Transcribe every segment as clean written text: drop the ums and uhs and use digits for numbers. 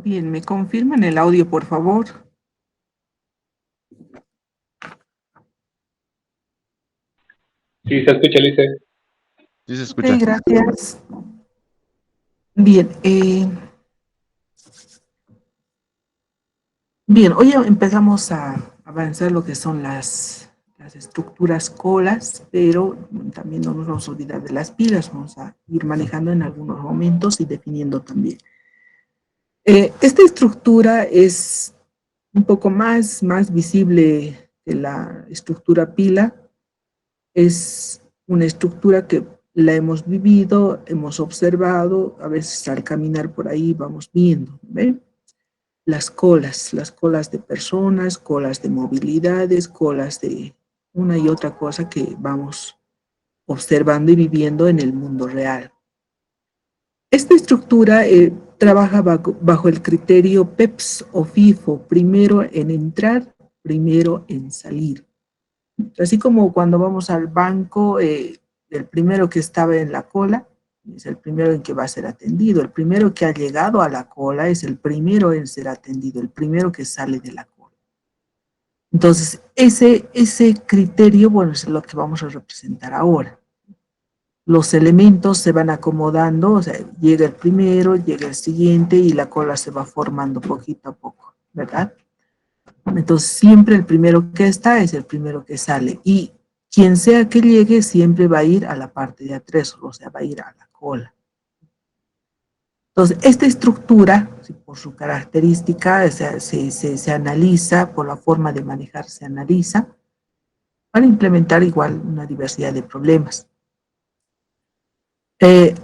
Bien, ¿me confirman el audio, por favor? Sí, se escucha, Lice. Sí se Ok, escucha. gracias. Bien, hoy empezamos a avanzar lo que son las estructuras colas, pero también no nos vamos a olvidar de las pilas, vamos a ir manejando en algunos momentos y definiendo también. Esta estructura es un poco más visible que la estructura pila. Es una estructura que la hemos vivido, hemos observado, a veces al caminar por ahí vamos viendo, ¿ven? Las colas de personas, colas de movilidades, colas de una y otra cosa que vamos observando y viviendo en el mundo real. Esta estructura trabaja bajo el criterio PEPS o FIFO, primero en entrar, primero en salir. Así como cuando vamos al banco, el primero que estaba en la cola es el primero en que va a ser atendido. El primero que ha llegado a la cola es el primero en ser atendido, el primero que sale de la cola. Entonces, ese criterio, bueno, es lo que vamos a representar ahora. Los elementos se van acomodando, o sea, llega el primero, llega el siguiente y la cola se va formando poquito a poco, ¿verdad? Entonces, siempre el primero que está es el primero que sale. Y quien sea que llegue, siempre va a ir a la parte de atrás, o sea, va a ir a la cola. Entonces, esta estructura, por su característica, se analiza, por la forma de manejar, se analiza, para implementar igual una diversidad de problemas.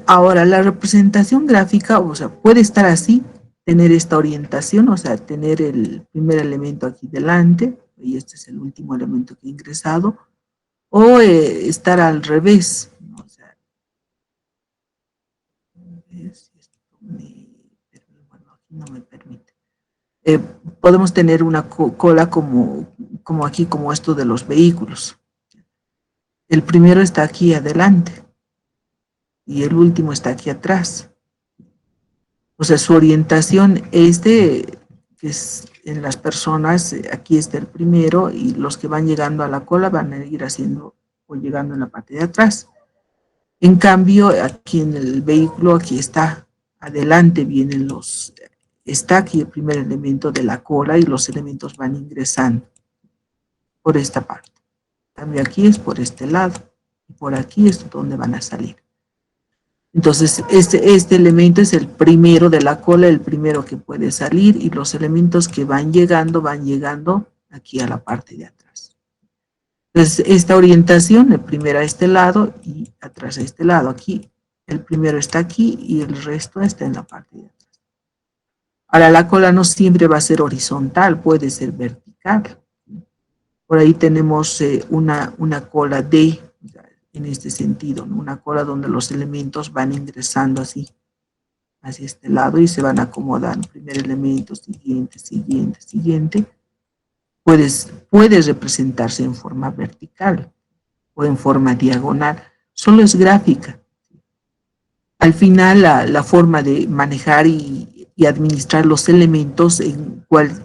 Ahora, la representación gráfica, o sea, puede estar así, tener esta orientación, o sea, tener el primer elemento aquí delante, y este es el último elemento que he ingresado, o estar al revés, ¿no? O sea, bueno, aquí no me permite. Eh, Podemos tener una cola como aquí, como esto de los vehículos. El primero está aquí adelante y el último está aquí atrás. O sea, su orientación es de, que es en las personas, aquí está el primero y los que van llegando a la cola van a ir haciendo o llegando en la parte de atrás. En cambio, aquí en el vehículo, aquí está, adelante vienen está aquí el primer elemento de la cola y los elementos van ingresando por esta parte. En cambio, aquí es por este lado y por aquí es donde van a salir. Entonces, este elemento es el primero de la cola, el primero que puede salir y los elementos que van llegando aquí a la parte de atrás. Entonces, esta orientación, el primero a este lado y atrás a este lado. Aquí, el primero está aquí y el resto está en la parte de atrás. Ahora, la cola no siempre va a ser horizontal, puede ser vertical. Por ahí tenemos una cola D, en este sentido, ¿no? Una cola donde los elementos van ingresando así, hacia este lado y se van acomodando. Primer elemento, siguiente, siguiente, siguiente. Puede representarse en forma vertical o en forma diagonal. Solo es gráfica. Al final, la forma de manejar y administrar los elementos,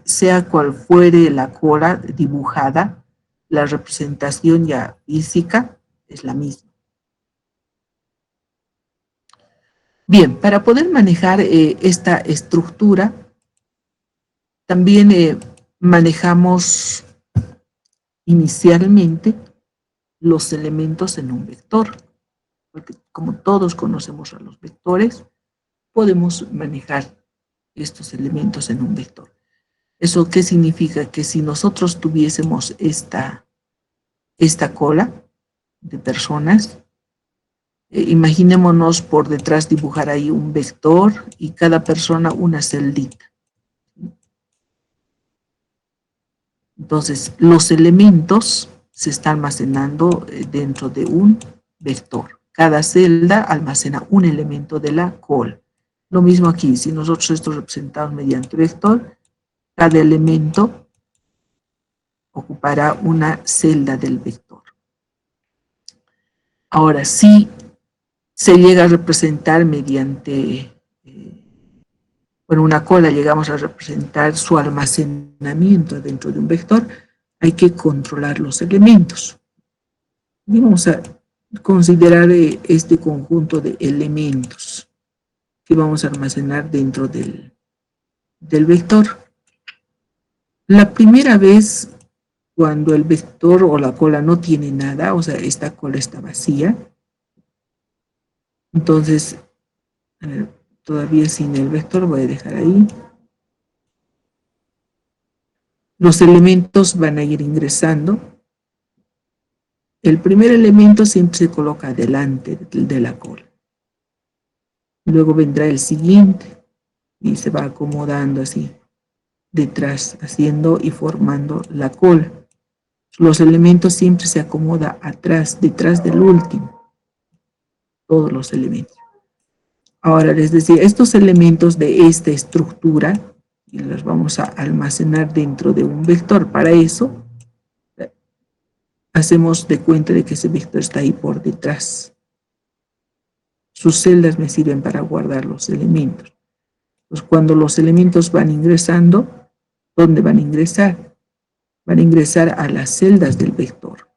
sea cual fuere la cola dibujada, la representación ya física es la misma. Bien, para poder manejar esta estructura, también manejamos inicialmente los elementos en un vector, porque como todos conocemos a los vectores, podemos manejar estos elementos en un vector. ¿Eso qué significa? Que si nosotros tuviésemos esta cola de personas, imaginémonos por detrás dibujar ahí un vector y cada persona una celdita. Entonces, los elementos se están almacenando dentro de un vector. Cada celda almacena un elemento de la cola. Lo mismo aquí, si nosotros esto representamos mediante vector, cada elemento ocupará una celda del vector. Ahora, si se llega a representar mediante bueno, una cola llegamos a representar su almacenamiento dentro de un vector, hay que controlar los elementos. Y vamos a considerar este conjunto de elementos que vamos a almacenar dentro del vector. La primera vez, cuando el vector o la cola no tiene nada, o sea, esta cola está vacía, entonces, a ver, todavía sin el vector voy a dejar ahí. Los elementos van a ir ingresando. El primer elemento siempre se coloca delante de la cola. Luego vendrá el siguiente y se va acomodando así, detrás, haciendo y formando la cola. Los elementos siempre se acomodan atrás, detrás del último. Todos los elementos. Ahora les decía, estos elementos de esta estructura, y los vamos a almacenar dentro de un vector. Para eso, hacemos de cuenta de que ese vector está ahí por detrás. Sus celdas me sirven para guardar los elementos. Pues cuando los elementos van ingresando, ¿dónde van a ingresar? Van a ingresar a las celdas del vector.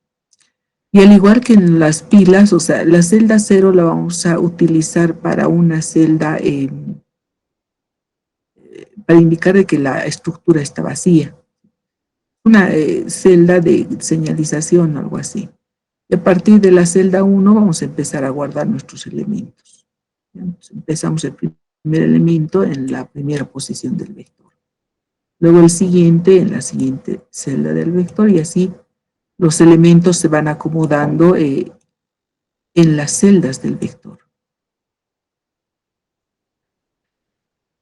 Y al igual que en las pilas, o sea, la celda 0 la vamos a utilizar para una celda, para indicar de que la estructura está vacía. Una celda de señalización o algo así. Y a partir de la celda 1 vamos a empezar a guardar nuestros elementos. Entonces, empezamos el primer elemento en la primera posición del vector. Luego el siguiente en la siguiente celda del vector y así los elementos se van acomodando en las celdas del vector.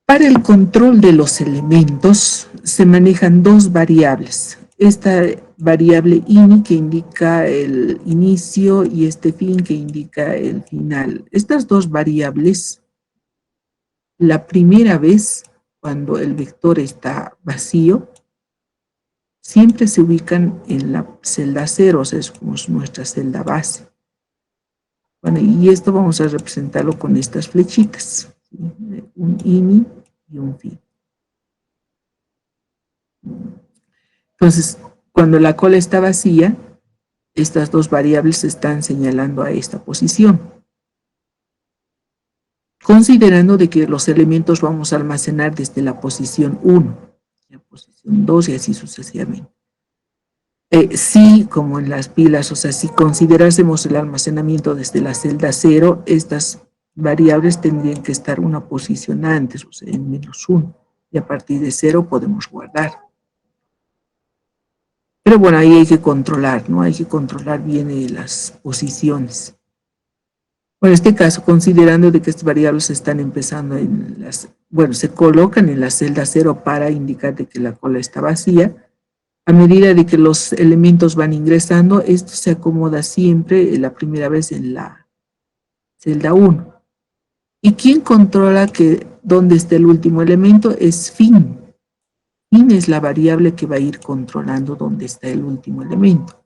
Para el control de los elementos se manejan dos variables. Esta variable ini que indica el inicio y este fin que indica el final. Estas dos variables, la primera vez cuando el vector está vacío, siempre se ubican en la celda 0, o sea, es como nuestra celda base. Bueno, y esto vamos a representarlo con estas flechitas, ¿sí? Un ini y un fin. Entonces, cuando la cola está vacía, estas dos variables están señalando a esta posición. Considerando de que los elementos vamos a almacenar desde la posición 1, la posición 2 y así sucesivamente. Sí, como en las pilas, o sea, si considerásemos el almacenamiento desde la celda 0, estas variables tendrían que estar una posición antes, o sea, en -1, y a partir de 0 podemos guardar. Pero bueno, ahí hay que controlar, ¿no? Hay que controlar bien las posiciones. Bueno, en este caso, considerando de que estas variables están empezando en las, bueno, se colocan en la celda 0 para indicar de que la cola está vacía. A medida de que los elementos van ingresando, esto se acomoda siempre la primera vez en la celda 1. ¿Y quién controla que dónde está el último elemento? Es fin. Fin es la variable que va a ir controlando dónde está el último elemento.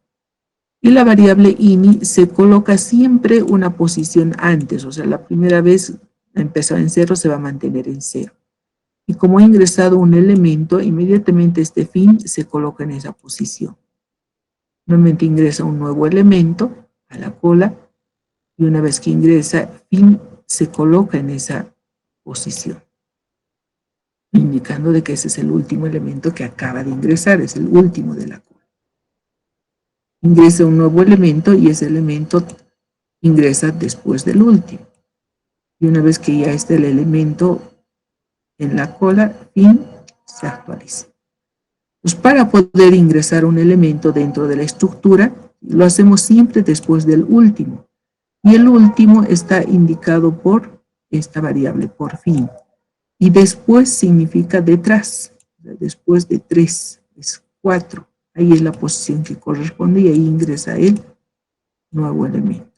Y la variable ini se coloca siempre una posición antes, o sea, la primera vez empezó en 0, se va a mantener en 0. Y como ha ingresado un elemento, inmediatamente este fin se coloca en esa posición. Nuevamente ingresa un nuevo elemento a la cola y una vez que ingresa, fin se coloca en esa posición, indicando de que ese es el último elemento que acaba de ingresar, es el último de la cola. Ingresa un nuevo elemento y ese elemento ingresa después del último. Y una vez que ya está el elemento en la cola, fin se actualiza. Pues para poder ingresar un elemento dentro de la estructura, lo hacemos siempre después del último. Y el último está indicado por esta variable, por fin. Y después significa detrás, después de 3, es 4. Ahí es la posición que corresponde y ahí ingresa el nuevo elemento.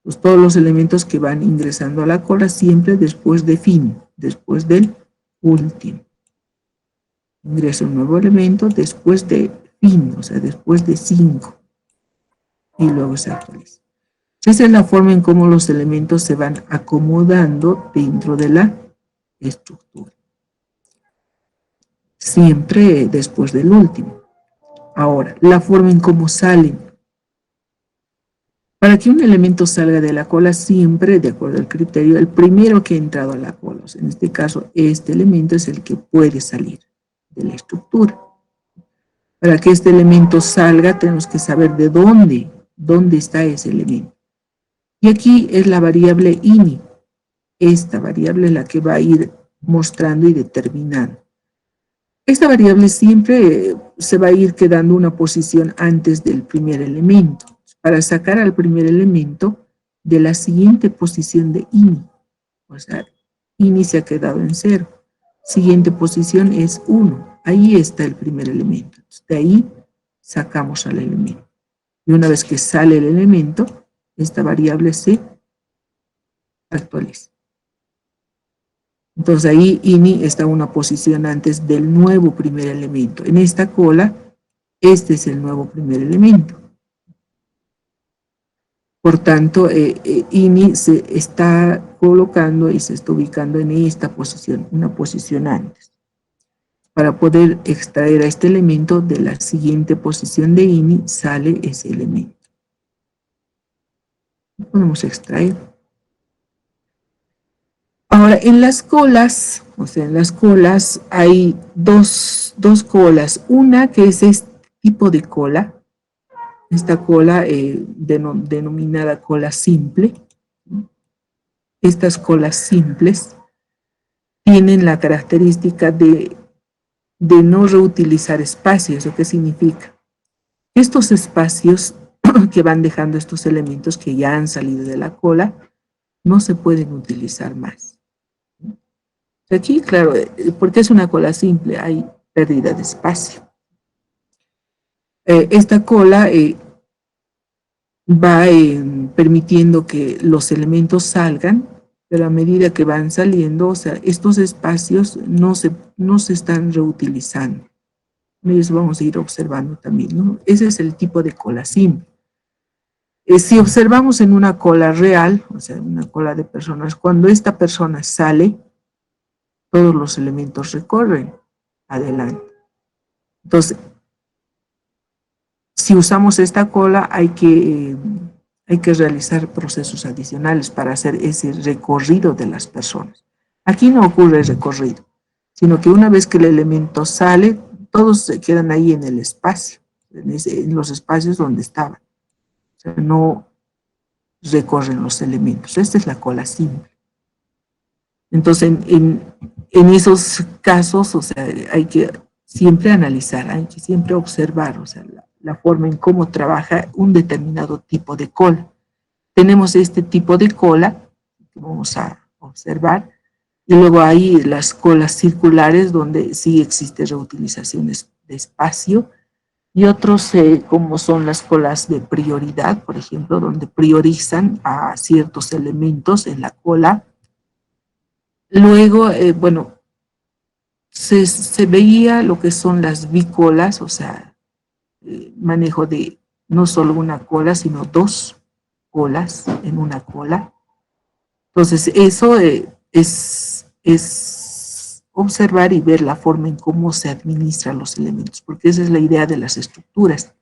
Pues todos los elementos que van ingresando a la cola siempre después de fin, después del último. Ingresa un nuevo elemento después de fin, o sea, después de 5. Y luego se actualiza. Esa es la forma en cómo los elementos se van acomodando dentro de la estructura. siempre después del último. Ahora, la forma en cómo salen. Para que un elemento salga de la cola, siempre, de acuerdo al criterio, el primero que ha entrado a la cola, o sea, en este caso, este elemento es el que puede salir de la estructura. Para que este elemento salga, tenemos que saber de dónde está ese elemento. Y aquí es la variable ini. Esta variable es la que va a ir mostrando y determinando. Esta variable siempre se va a ir quedando una posición antes del primer elemento, para sacar al primer elemento de la siguiente posición de ini. O sea, ini se ha quedado en 0. Siguiente posición es 1. Ahí está el primer elemento. De ahí sacamos al elemento. Y una vez que sale el elemento, esta variable se actualiza. Entonces ahí ini está una posición antes del nuevo primer elemento. En esta cola, este es el nuevo primer elemento. Por tanto, ini se está colocando y se está ubicando en esta posición, una posición antes. Para poder extraer a este elemento de la siguiente posición de ini, sale ese elemento. Podemos extraer. Ahora, en las colas, o sea, en las colas hay dos colas. Una que es este tipo de cola, esta cola denominada cola simple. Estas colas simples tienen la característica de no reutilizar espacios. ¿Eso qué significa? Estos espacios que van dejando estos elementos que ya han salido de la cola no se pueden utilizar más. Aquí, claro, porque es una cola simple, hay pérdida de espacio. Esta cola va permitiendo que los elementos salgan, pero a medida que van saliendo, o sea, estos espacios no se están reutilizando. Eso vamos a ir observando también, ¿no? Ese es el tipo de cola simple. Si observamos en una cola real, o sea, una cola de personas, cuando esta persona sale, todos los elementos recorren adelante. Entonces, si usamos esta cola, hay que realizar procesos adicionales para hacer ese recorrido de las personas. Aquí no ocurre el recorrido, sino que una vez que el elemento sale, todos se quedan ahí en el espacio, en los espacios donde estaban. O sea, no recorren los elementos. Esta es la cola simple. Entonces, en esos casos, o sea, hay que siempre analizar, hay que siempre observar, o sea, la forma en cómo trabaja un determinado tipo de cola. Tenemos este tipo de cola que vamos a observar, y luego hay las colas circulares donde sí existe reutilización de espacio, y otros como son las colas de prioridad, por ejemplo, donde priorizan a ciertos elementos en la cola. Luego, bueno, se veía lo que son las bicolas, o sea, manejo de no solo una cola, sino dos colas en una cola. Entonces, eso es observar y ver la forma en cómo se administran los elementos, porque esa es la idea de las estructuras,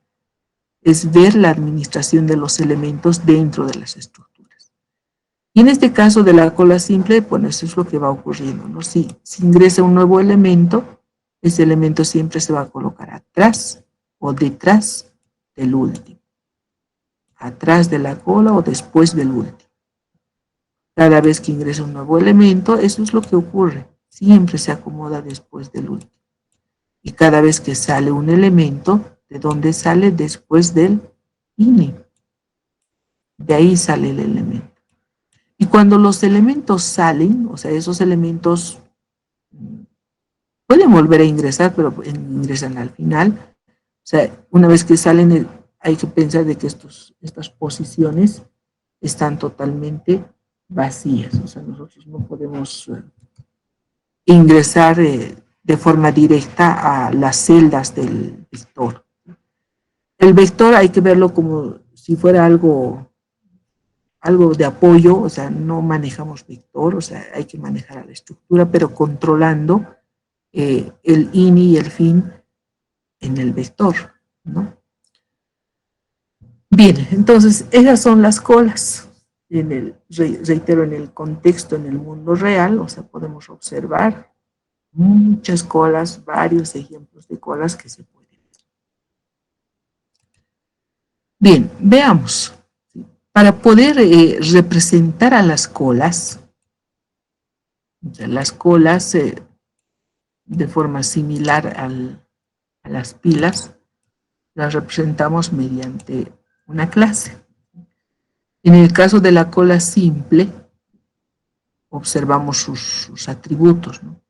es ver la administración de los elementos dentro de las estructuras. Y en este caso de la cola simple, bueno, eso es lo que va ocurriendo, ¿no? Si ingresa un nuevo elemento, ese elemento siempre se va a colocar atrás o detrás del último. Atrás de la cola o después del último. Cada vez que ingresa un nuevo elemento, eso es lo que ocurre. Siempre se acomoda después del último. Y cada vez que sale un elemento, ¿de dónde sale? Después del ini. De ahí sale el elemento. Y cuando los elementos salen, o sea, esos elementos pueden volver a ingresar, pero ingresan al final. O sea, una vez que salen, hay que pensar de que estas posiciones están totalmente vacías. O sea, nosotros no podemos ingresar de forma directa a las celdas del vector. El vector hay que verlo como si fuera algo de apoyo, o sea, no manejamos vector, o sea, hay que manejar a la estructura, pero controlando el ini y el fin en el vector, ¿no? Bien, entonces esas son las colas. Reitero, en el contexto, en el mundo real, o sea, podemos observar muchas colas, varios ejemplos de colas que se pueden ver. Bien, veamos. Para poder representar a las colas, o sea, las colas de forma similar a las pilas, las representamos mediante una clase. En el caso de la cola simple, observamos sus atributos, ¿no?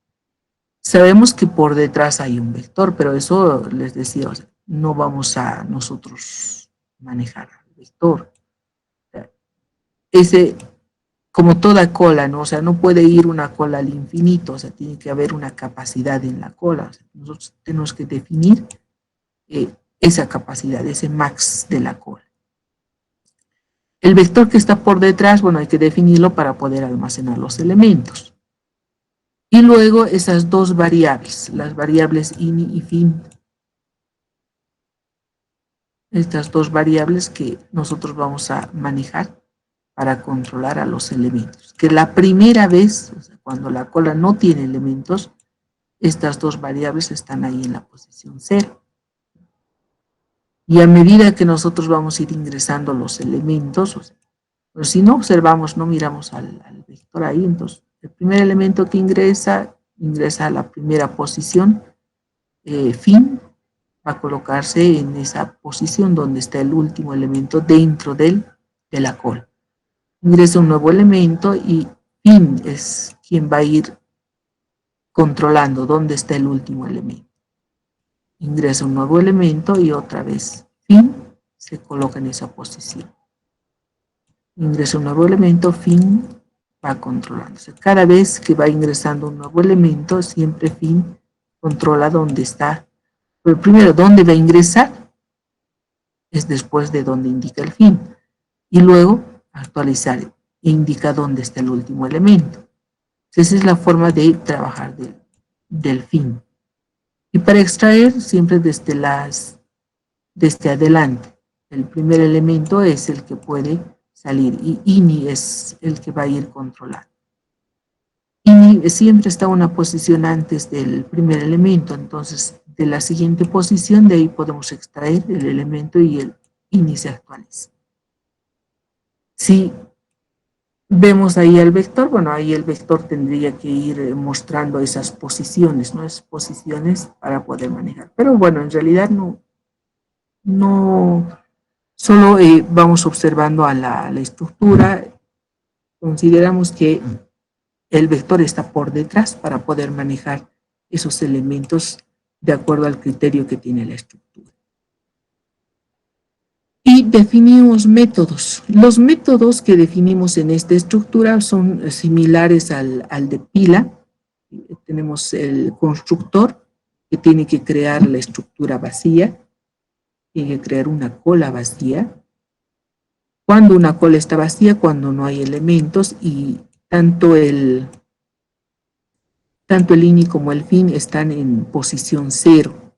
Sabemos que por detrás hay un vector, pero eso les decía, o sea, no vamos a nosotros manejar el vector. Ese, como toda cola, ¿no? O sea, no puede ir una cola al infinito, o sea, tiene que haber una capacidad en la cola. O sea, nosotros tenemos que definir esa capacidad, ese max de la cola. El vector que está por detrás, bueno, hay que definirlo para poder almacenar los elementos. Y luego esas dos variables, las variables ini y fin. Estas dos variables que nosotros vamos a manejar para controlar a los elementos. Que la primera vez, o sea, cuando la cola no tiene elementos, estas dos variables están ahí en la posición 0. Y a medida que nosotros vamos a ir ingresando los elementos, o sea, pero si no observamos, no miramos al vector ahí, entonces el primer elemento que ingresa a la primera posición, fin, va a colocarse en esa posición donde está el último elemento dentro de la cola. Ingresa un nuevo elemento y fin es quien va a ir controlando dónde está el último elemento. Ingresa un nuevo elemento y otra vez fin se coloca en esa posición. Ingresa un nuevo elemento, fin va controlándose. Cada vez que va ingresando un nuevo elemento, siempre fin controla dónde está. Pero primero, dónde va a ingresar es después de donde indica el fin. Y luego, actualizar e indica dónde está el último elemento. Esa es la forma de trabajar del fin. Y para extraer, siempre desde adelante. El primer elemento es el que puede salir y ini es el que va a ir controlando. Ini siempre está una posición antes del primer elemento, entonces de la siguiente posición de ahí podemos extraer el elemento y el ini se actualiza. Si vemos ahí el vector, bueno, ahí el vector tendría que ir mostrando esas posiciones, ¿no? Esas posiciones para poder manejar. Pero bueno, en realidad no solo vamos observando a la estructura, consideramos que el vector está por detrás para poder manejar esos elementos de acuerdo al criterio que tiene la estructura. Y definimos métodos. Los métodos que definimos en esta estructura son similares al de pila. Tenemos el constructor que tiene que crear la estructura vacía, tiene que crear una cola vacía. Cuando una cola está vacía, cuando no hay elementos y tanto el ini como el fin están en posición 0.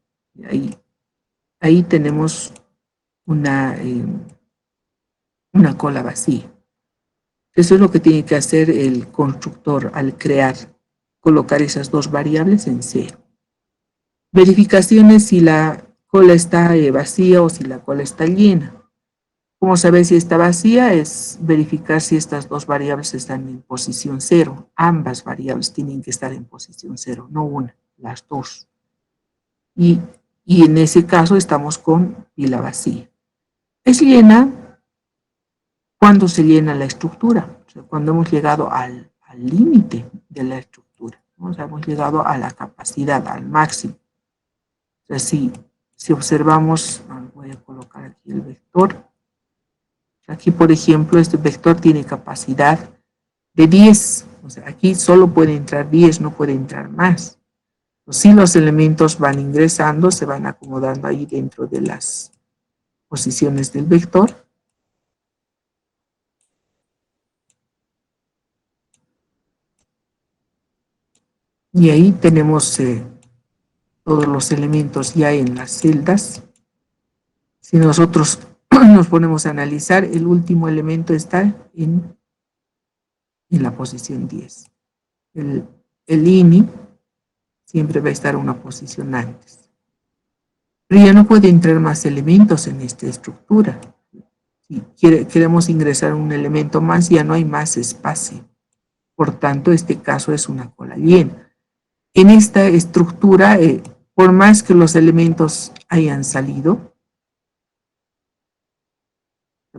Ahí tenemos una cola vacía. Eso es lo que tiene que hacer el constructor al crear, colocar esas dos variables en 0. Verificaciones si la cola está vacía o si la cola está llena. ¿Cómo saber si está vacía? Es verificar si estas dos variables están en posición 0. Ambas variables tienen que estar en posición 0, no una, las dos. Y en ese caso estamos con pila vacía. Es llena cuando se llena la estructura, o sea, cuando hemos llegado al límite de la estructura, ¿no? O sea, hemos llegado a la capacidad, al máximo. O sea, si observamos, voy a colocar aquí el vector. Aquí, por ejemplo, este vector tiene capacidad de 10. O sea, aquí solo puede entrar 10, no puede entrar más. Si los elementos van ingresando, se van acomodando ahí dentro de las posiciones del vector. Y ahí tenemos todos los elementos ya en las celdas. Si nosotros nos ponemos a analizar, el último elemento está en la posición 10. El INI siempre va a estar una posición antes. Pero ya no puede entrar más elementos en esta estructura. Si queremos ingresar un elemento más, ya no hay más espacio. Por tanto, este caso es una cola llena. En esta estructura, por más que los elementos hayan salido,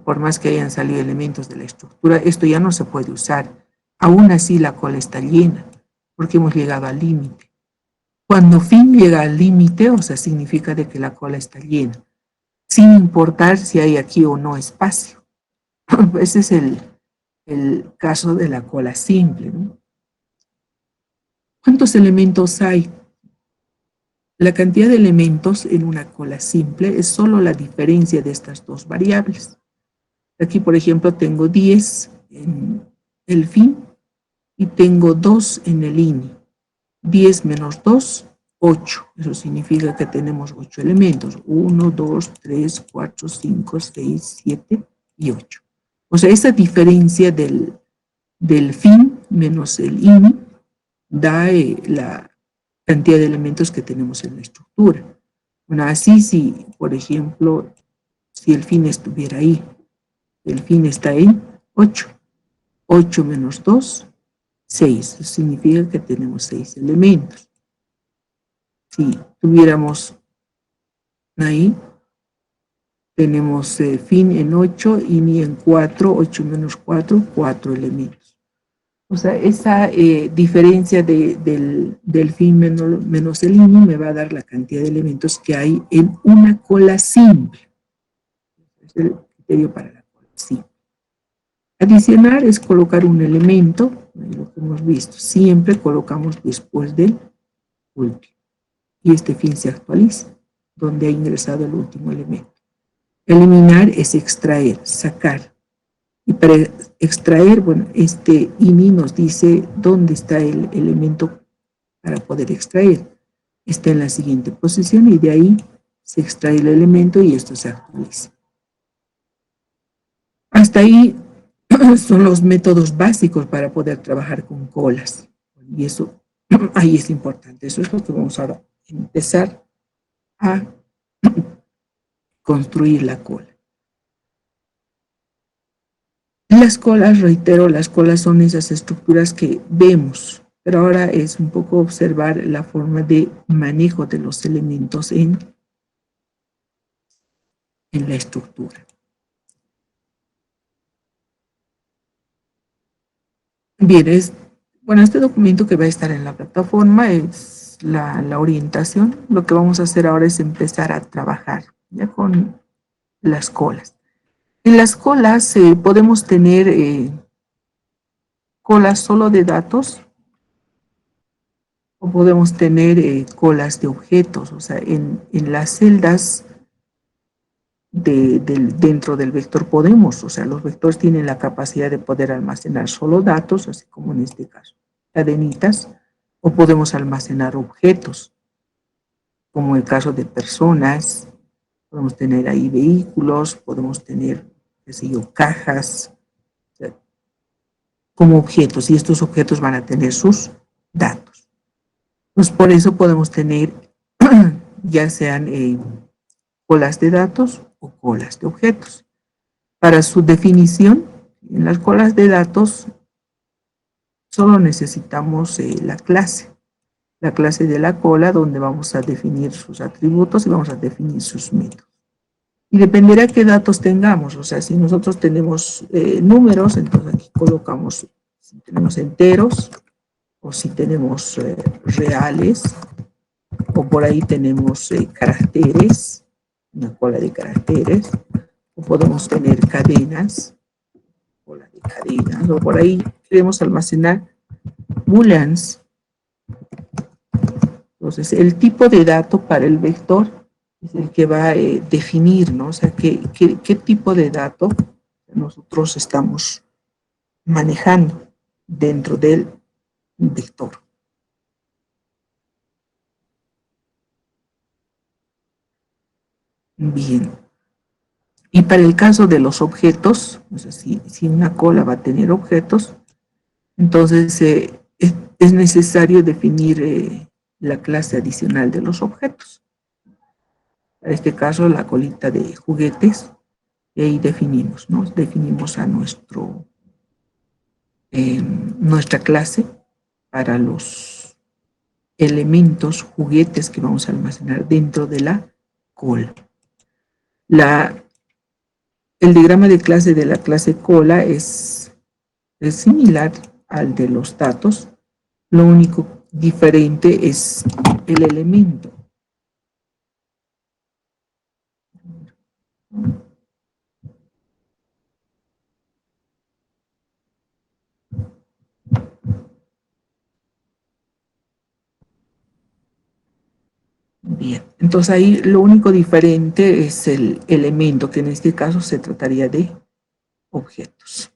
por más que hayan salido elementos de la estructura, esto ya no se puede usar. Aún así la cola está llena, porque hemos llegado al límite. Cuando fin llega al límite, o sea, significa de que la cola está llena, sin importar si hay aquí o no espacio. Ese es el caso de la cola simple, ¿no? ¿Cuántos elementos hay? La cantidad de elementos en una cola simple es solo la diferencia de estas dos variables. Aquí, por ejemplo, tengo 10 en el fin y tengo 2 en el INI. 10 menos 2, 8. Eso significa que tenemos 8 elementos. 1, 2, 3, 4, 5, 6, 7 y 8. O sea, esa diferencia del fin menos el INI da la cantidad de elementos que tenemos en la estructura. Bueno, así si, por ejemplo, si el fin estuviera ahí, el fin está en 8. 8 menos 2, 6. Eso significa que tenemos 6 elementos. Si tuviéramos ahí, tenemos fin en 8 y ni en 4, 8 menos 4, 4 elementos. O sea, esa diferencia del fin menos el INI me va a dar la cantidad de elementos que hay en una cola simple. Es el criterio para la cola simple. Adicionar es colocar un elemento, lo que hemos visto, siempre colocamos después del último. Y este fin se actualiza, donde ha ingresado el último elemento. Eliminar es extraer, sacar. Y para extraer, bueno, este INI nos dice dónde está el elemento para poder extraer. Está en la siguiente posición y de ahí se extrae el elemento y esto se actualiza. Hasta ahí son los métodos básicos para poder trabajar con colas. Y eso ahí es importante. Eso es lo que vamos ahora a empezar a construir la cola. Las colas, reitero, las colas son esas estructuras que vemos, pero ahora es un poco observar la forma de manejo de los elementos en la estructura. Bien, bueno, este documento que va a estar en la plataforma es la orientación. Lo que vamos a hacer ahora es empezar a trabajar ya con las colas. En las colas podemos tener colas solo de datos o podemos tener colas de objetos. O sea, en las celdas dentro del vector podemos, o sea, los vectores tienen la capacidad de poder almacenar solo datos, así como en este caso, cadenitas, o podemos almacenar objetos, como el caso de personas, podemos tener ahí vehículos, podemos tener, qué sé yo, cajas, o sea, como objetos, y estos objetos van a tener sus datos. Pues por eso podemos tener, ya sean colas de datos o colas de objetos. Para su definición, en las colas de datos solo necesitamos la clase de la cola, donde vamos a definir sus atributos y vamos a definir sus métodos. Y dependerá qué datos tengamos, o sea, si nosotros tenemos números, entonces aquí colocamos, si tenemos enteros, o si tenemos reales, o por ahí tenemos caracteres, una cola de caracteres, o podemos tener cadenas, cola de cadenas, o por ahí queremos almacenar booleans. Entonces, el tipo de dato para el vector es el que va a definir, ¿no? O sea, qué tipo de dato nosotros estamos manejando dentro del vector. Bien. Y para el caso de los objetos, o sea, si una cola va a tener objetos, entonces es necesario definir la clase adicional de los objetos. En este caso, la colita de juguetes, y ahí definimos, ¿no? Definimos a nuestra clase para los elementos, juguetes que vamos a almacenar dentro de la cola. El diagrama de clase de la clase cola es similar al de los datos, lo único diferente es el elemento. Bien, entonces ahí lo único diferente es el elemento, que en este caso se trataría de objetos.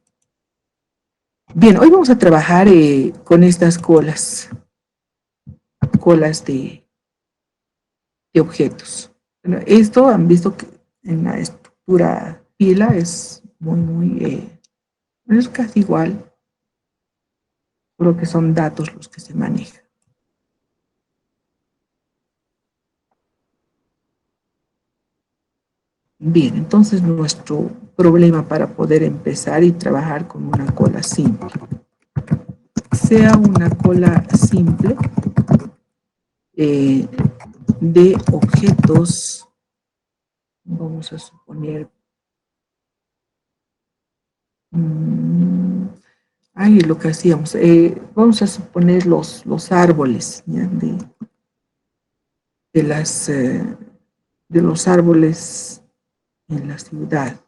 Bien, hoy vamos a trabajar con estas colas de objetos. Bueno, esto han visto que en la estructura fila es es casi igual, solo que son datos los que se manejan. Bien, entonces nuestro problema para poder empezar y trabajar con una cola simple. Sea una cola simple de objetos, vamos a suponer, lo que hacíamos, vamos a suponer los árboles, ¿ya? De los árboles en la ciudad.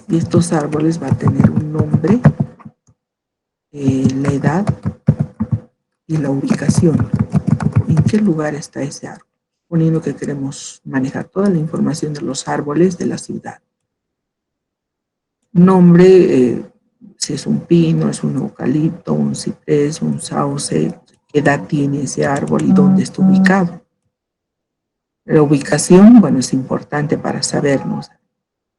Y estos árboles van a tener un nombre, la edad y la ubicación. ¿En qué lugar está ese árbol? Poniendo que queremos manejar toda la información de los árboles de la ciudad. Nombre, si es un pino, es un eucalipto, un ciprés, un sauce, qué edad tiene ese árbol y dónde está ubicado. La ubicación, bueno, es importante para sabernos.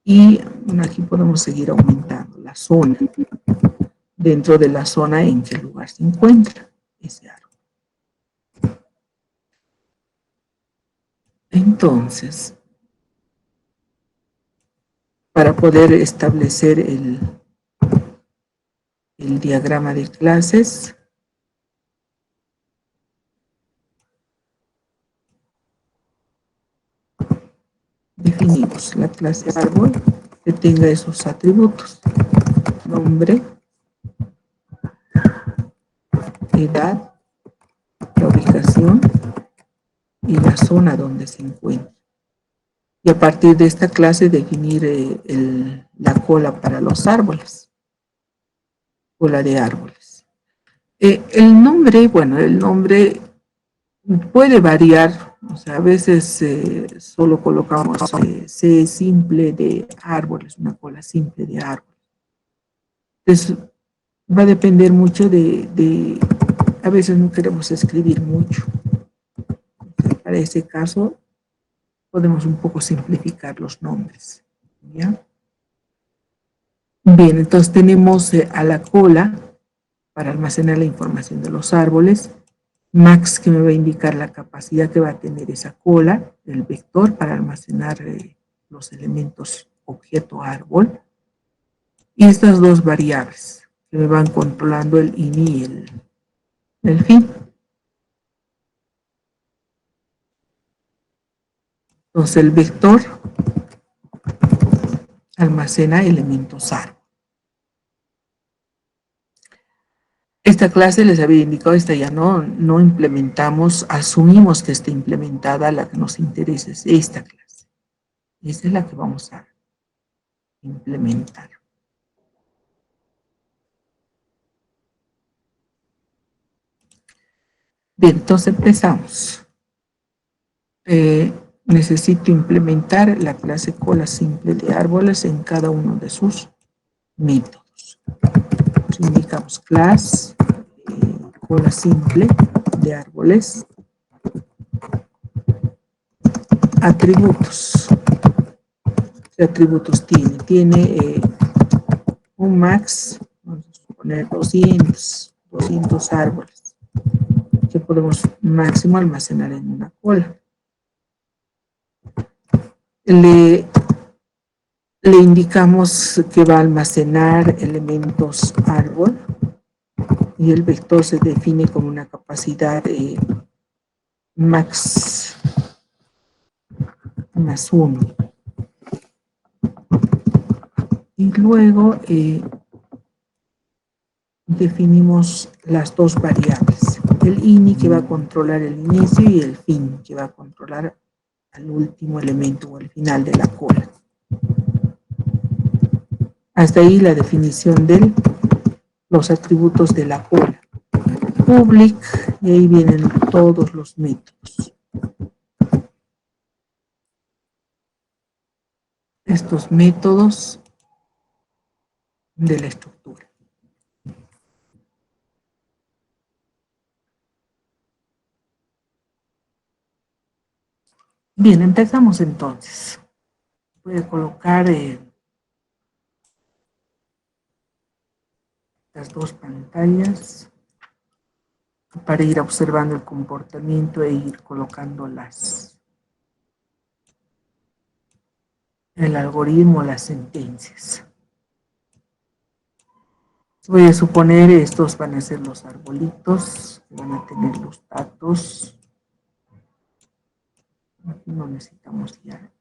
Y bueno, aquí podemos seguir aumentando la zona. Dentro de la zona en qué lugar se encuentra ese árbol. Entonces, para poder establecer el diagrama de clases, definimos la clase árbol que tenga esos atributos: nombre, edad, la ubicación y la zona donde se encuentra. Y a partir de esta clase definir la cola para los árboles, cola de árboles. El nombre, bueno, el nombre puede variar, o sea, a veces solo colocamos C simple de árboles, una cola simple de árboles. Entonces, va a depender mucho a veces no queremos escribir mucho. Entonces, para ese caso, podemos un poco simplificar los nombres, ¿ya? Bien, entonces tenemos a la cola para almacenar la información de los árboles, max, que me va a indicar la capacidad que va a tener esa cola, el vector para almacenar los elementos objeto árbol, y estas dos variables que me van controlando el in y el fin. Entonces el vector almacena elementos árbol. Esta clase les había indicado, esta ya no implementamos, asumimos que está implementada, la que nos interesa es esta clase. Esta es la que vamos a implementar. Bien, entonces empezamos. Necesito implementar la clase cola simple de árboles en cada uno de sus métodos. Entonces indicamos class cola simple de árboles. Atributos. ¿Qué atributos tiene? Tiene un max, vamos a poner 200 árboles que podemos máximo almacenar en una cola. Le indicamos que va a almacenar elementos árbol y el vector se define como una capacidad max más 1. Y luego definimos las dos variables. El ini que va a controlar el inicio y el fin que va a controlar al último elemento o al final de la cola. Hasta ahí la definición de los atributos de la cola. Public, y ahí vienen todos los métodos. Estos métodos de la estructura. Bien, empezamos entonces. Voy a colocar las dos pantallas para ir observando el comportamiento e ir colocando el algoritmo, las sentencias. Voy a suponer estos van a ser los arbolitos, van a tener los datos. Aquí no necesitamos ya.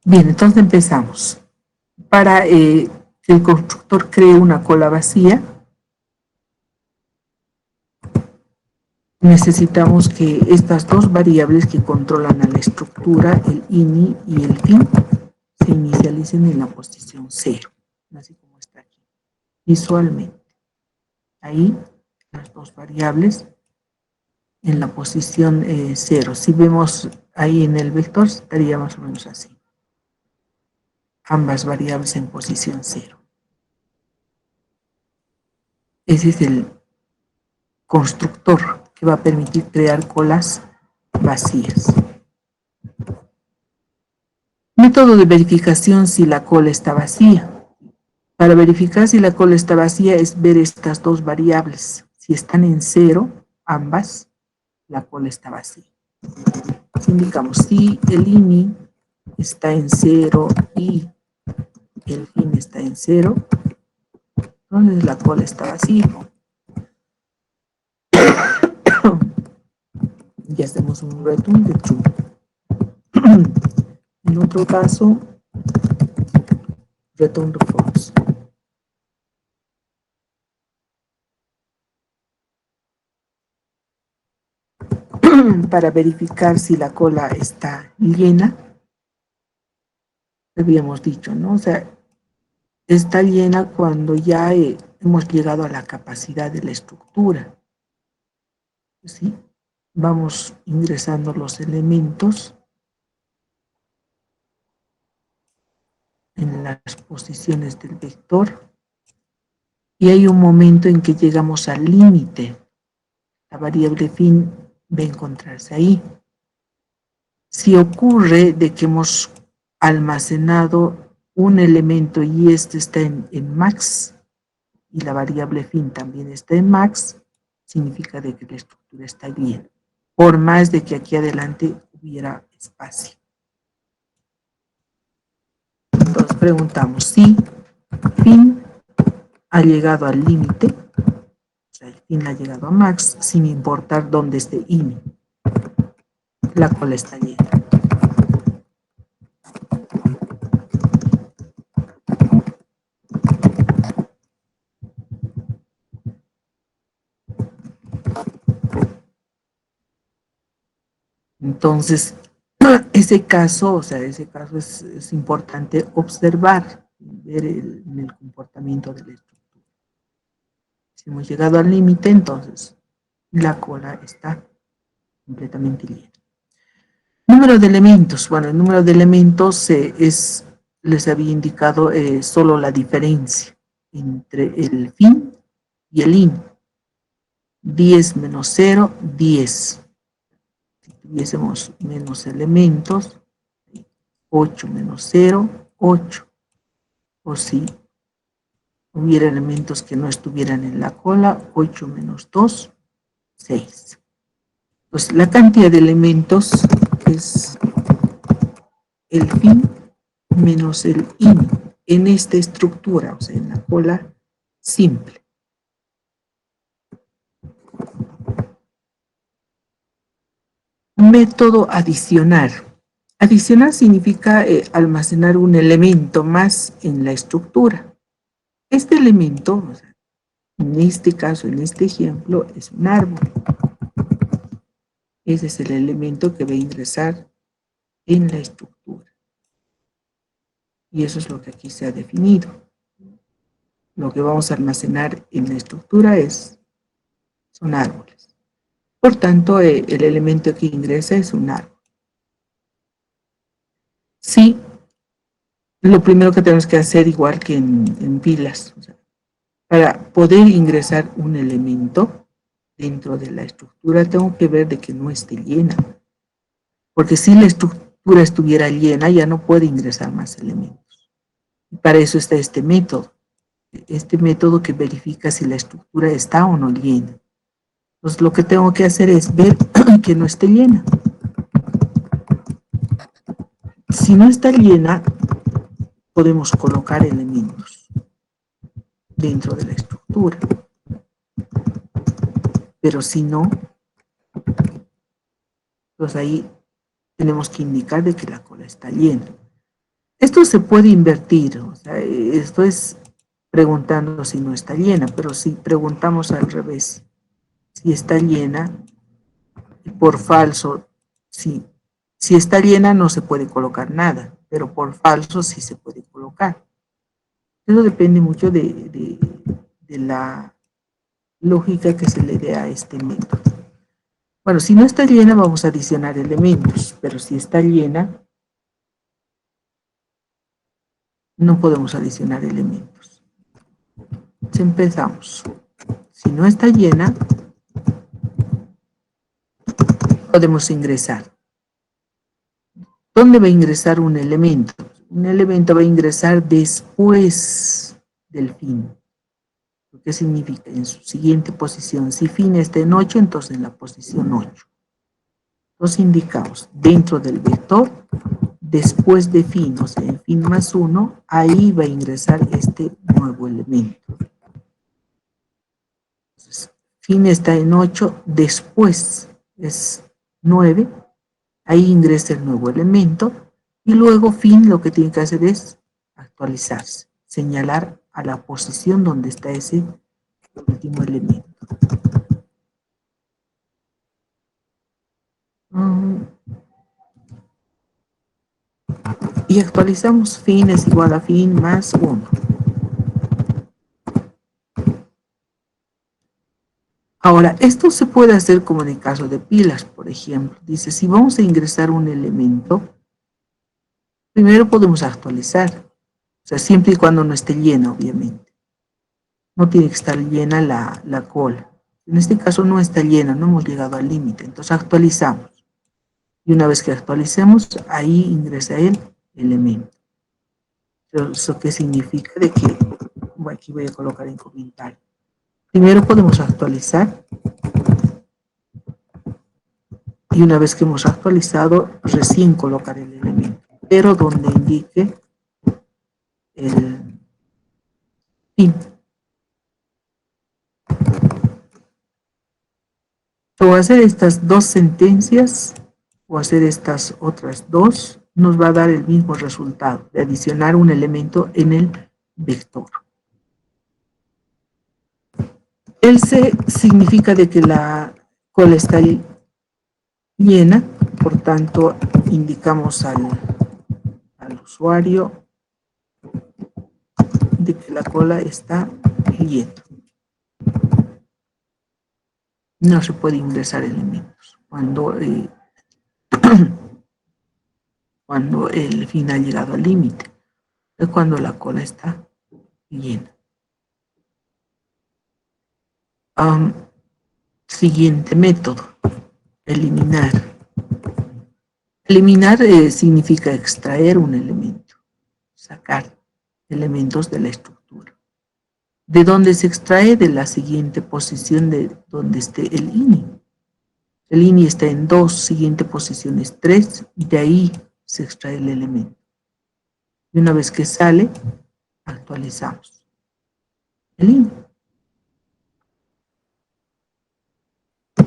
Bien, entonces empezamos. Para que el constructor cree una cola vacía, necesitamos que estas dos variables que controlan a la estructura, el ini y el fin, se inicialicen en la posición 0, así como está aquí, visualmente. Ahí, las dos variables en la posición 0. Si vemos ahí en el vector, estaría más o menos así. Ambas variables en posición 0. Ese es el constructor que va a permitir crear colas vacías. Método de verificación si la cola está vacía. Para verificar si la cola está vacía es ver estas dos variables. Si están en 0, ambas, la cola está vacía. Si indicamos si el ini está en 0 y el fin está en 0, entonces la cola está vacía. Ya hacemos un return de true. En otro caso, return to false. Para verificar si la cola está llena, habíamos dicho, ¿no? O sea, está llena cuando ya hemos llegado a la capacidad de la estructura. ¿Sí? Vamos ingresando los elementos en las posiciones del vector y hay un momento en que llegamos al límite. La variable fin va a encontrarse ahí. Si ocurre de que hemos almacenado un elemento y este está en max y la variable fin también está en max, significa de que la estructura está bien, por más de que aquí adelante hubiera espacio. Entonces preguntamos si fin ha llegado al límite, o sea, el fin ha llegado a max, sin importar dónde esté ini. La cola está llena. Entonces, ese caso es importante observar, ver en el comportamiento de la estructura. Si hemos llegado al límite, entonces la cola está completamente llena. Número de elementos. Bueno, el número de elementos les había indicado solo la diferencia entre el fin y el in. 10 menos 0, 10. Si tuviésemos menos elementos, 8 menos 0, 8. O si hubiera elementos que no estuvieran en la cola, 8 menos 2, 6. Pues la cantidad de elementos es el fin menos el in en esta estructura, o sea, en la cola simple. Método adicionar. Adicionar significa almacenar un elemento más en la estructura. Este elemento, o sea, en este caso, en este ejemplo, es un árbol. Ese es el elemento que va a ingresar en la estructura. Y eso es lo que aquí se ha definido. Lo que vamos a almacenar en la estructura son árboles. Por tanto, el elemento que ingresa es un árbol. Sí, lo primero que tenemos que hacer, igual que en pilas, o sea, para poder ingresar un elemento dentro de la estructura, tengo que ver de que no esté llena. Porque si la estructura estuviera llena, ya no puede ingresar más elementos. Y para eso está este método. Este método que verifica si la estructura está o no llena. Entonces lo que tengo que hacer es ver que no esté llena. Si no está llena, podemos colocar elementos dentro de la estructura. Pero si no, pues ahí tenemos que indicar de que la cola está llena. Esto se puede invertir, o sea, esto es preguntando si no está llena, pero si preguntamos al revés, si está llena, por falso, sí. Si está llena no se puede colocar nada, pero por falso sí se puede colocar. Eso depende mucho de la lógica que se le dé a este método. Bueno, si no está llena vamos a adicionar elementos, pero si está llena no podemos adicionar elementos. Entonces empezamos. Si no está llena, podemos ingresar. ¿Dónde va a ingresar un elemento? Un elemento va a ingresar después del fin. ¿Qué significa? En su siguiente posición. Si fin está en 8, entonces en la posición 8. Entonces indicamos dentro del vector, después de fin, o sea, en fin más 1, ahí va a ingresar este nuevo elemento. Entonces, fin está en 8, después es 9, ahí ingresa el nuevo elemento, y luego fin lo que tiene que hacer es actualizarse, señalar a la posición donde está ese último elemento. Y actualizamos fin es igual a fin más 1. Ahora, esto se puede hacer como en el caso de pilas, por ejemplo. Dice, si vamos a ingresar un elemento, primero podemos actualizar. O sea, siempre y cuando no esté llena, obviamente. No tiene que estar llena la cola. En este caso no está llena, no hemos llegado al límite. Entonces actualizamos. Y una vez que actualicemos, ahí ingresa el elemento. ¿Eso qué significa? De que, bueno, aquí voy a colocar en comentario. Primero podemos actualizar. Y una vez que hemos actualizado, recién colocar el elemento. Pero donde indique el fin. O hacer estas dos sentencias o hacer estas otras dos nos va a dar el mismo resultado de adicionar un elemento en el vector. Else significa de que la cola está llena, por tanto indicamos al usuario de que la cola está llena. No se puede ingresar elementos. Cuando cuando el fin ha llegado al límite, es cuando la cola está llena. Siguiente método, eliminar. Eliminar significa extraer un elemento, sacar elementos de la estructura. ¿De dónde se extrae? De la siguiente posición de donde esté el INI. El INI está en 2, siguiente posición es 3, y de ahí se extrae el elemento. Y una vez que sale, actualizamos el INI.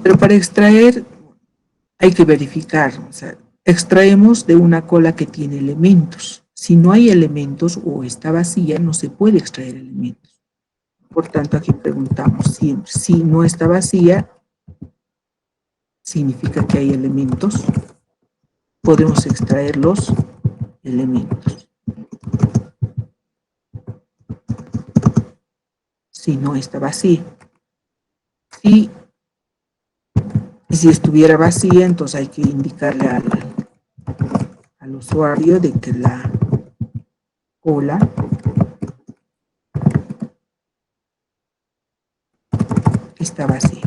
Pero para extraer hay que verificar, o sea, extraemos de una cola que tiene elementos. Si no hay elementos o está vacía, no se puede extraer elementos. Por tanto, aquí preguntamos siempre, si no está vacía, significa que hay elementos. Podemos extraer los elementos. Si no está vacía. Y si estuviera vacía, entonces hay que indicarle al usuario de que la cola está vacía.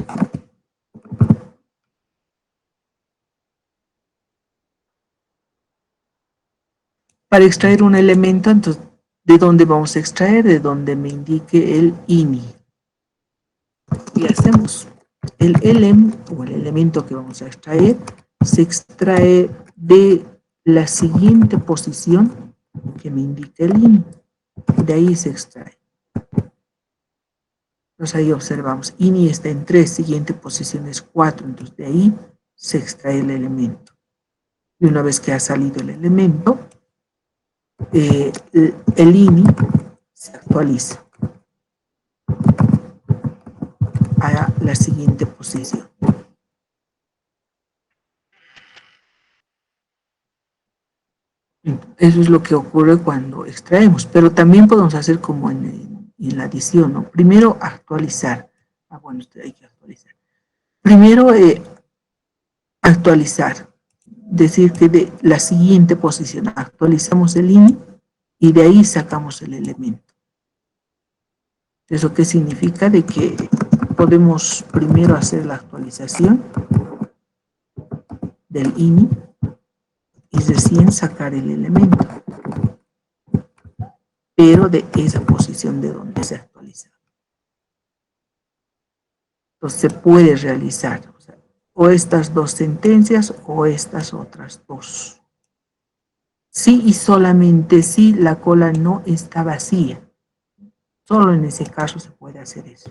Para extraer un elemento, entonces, ¿de dónde vamos a extraer? De donde me indique el INI. Y hacemos el elem, o el elemento que vamos a extraer, se extrae de la siguiente posición que me indica el INI. De ahí se extrae. Entonces ahí observamos, INI está en 3, siguiente posición es 4, entonces de ahí se extrae el elemento. Y una vez que ha salido el elemento, el INI se actualiza a la siguiente posición. Eso es lo que ocurre cuando extraemos, pero también podemos hacer como en la adición, ¿no? Primero actualizar. Bueno, hay que actualizar. Primero actualizar, decir que de la siguiente posición actualizamos el INI y de ahí sacamos el elemento. ¿Eso qué significa? De que podemos primero hacer la actualización del INI y recién sacar el elemento, pero de esa posición de donde se actualiza. Entonces se puede realizar, o estas dos sentencias o estas otras dos. Sí y solamente si la cola no está vacía. Solo en ese caso se puede hacer eso.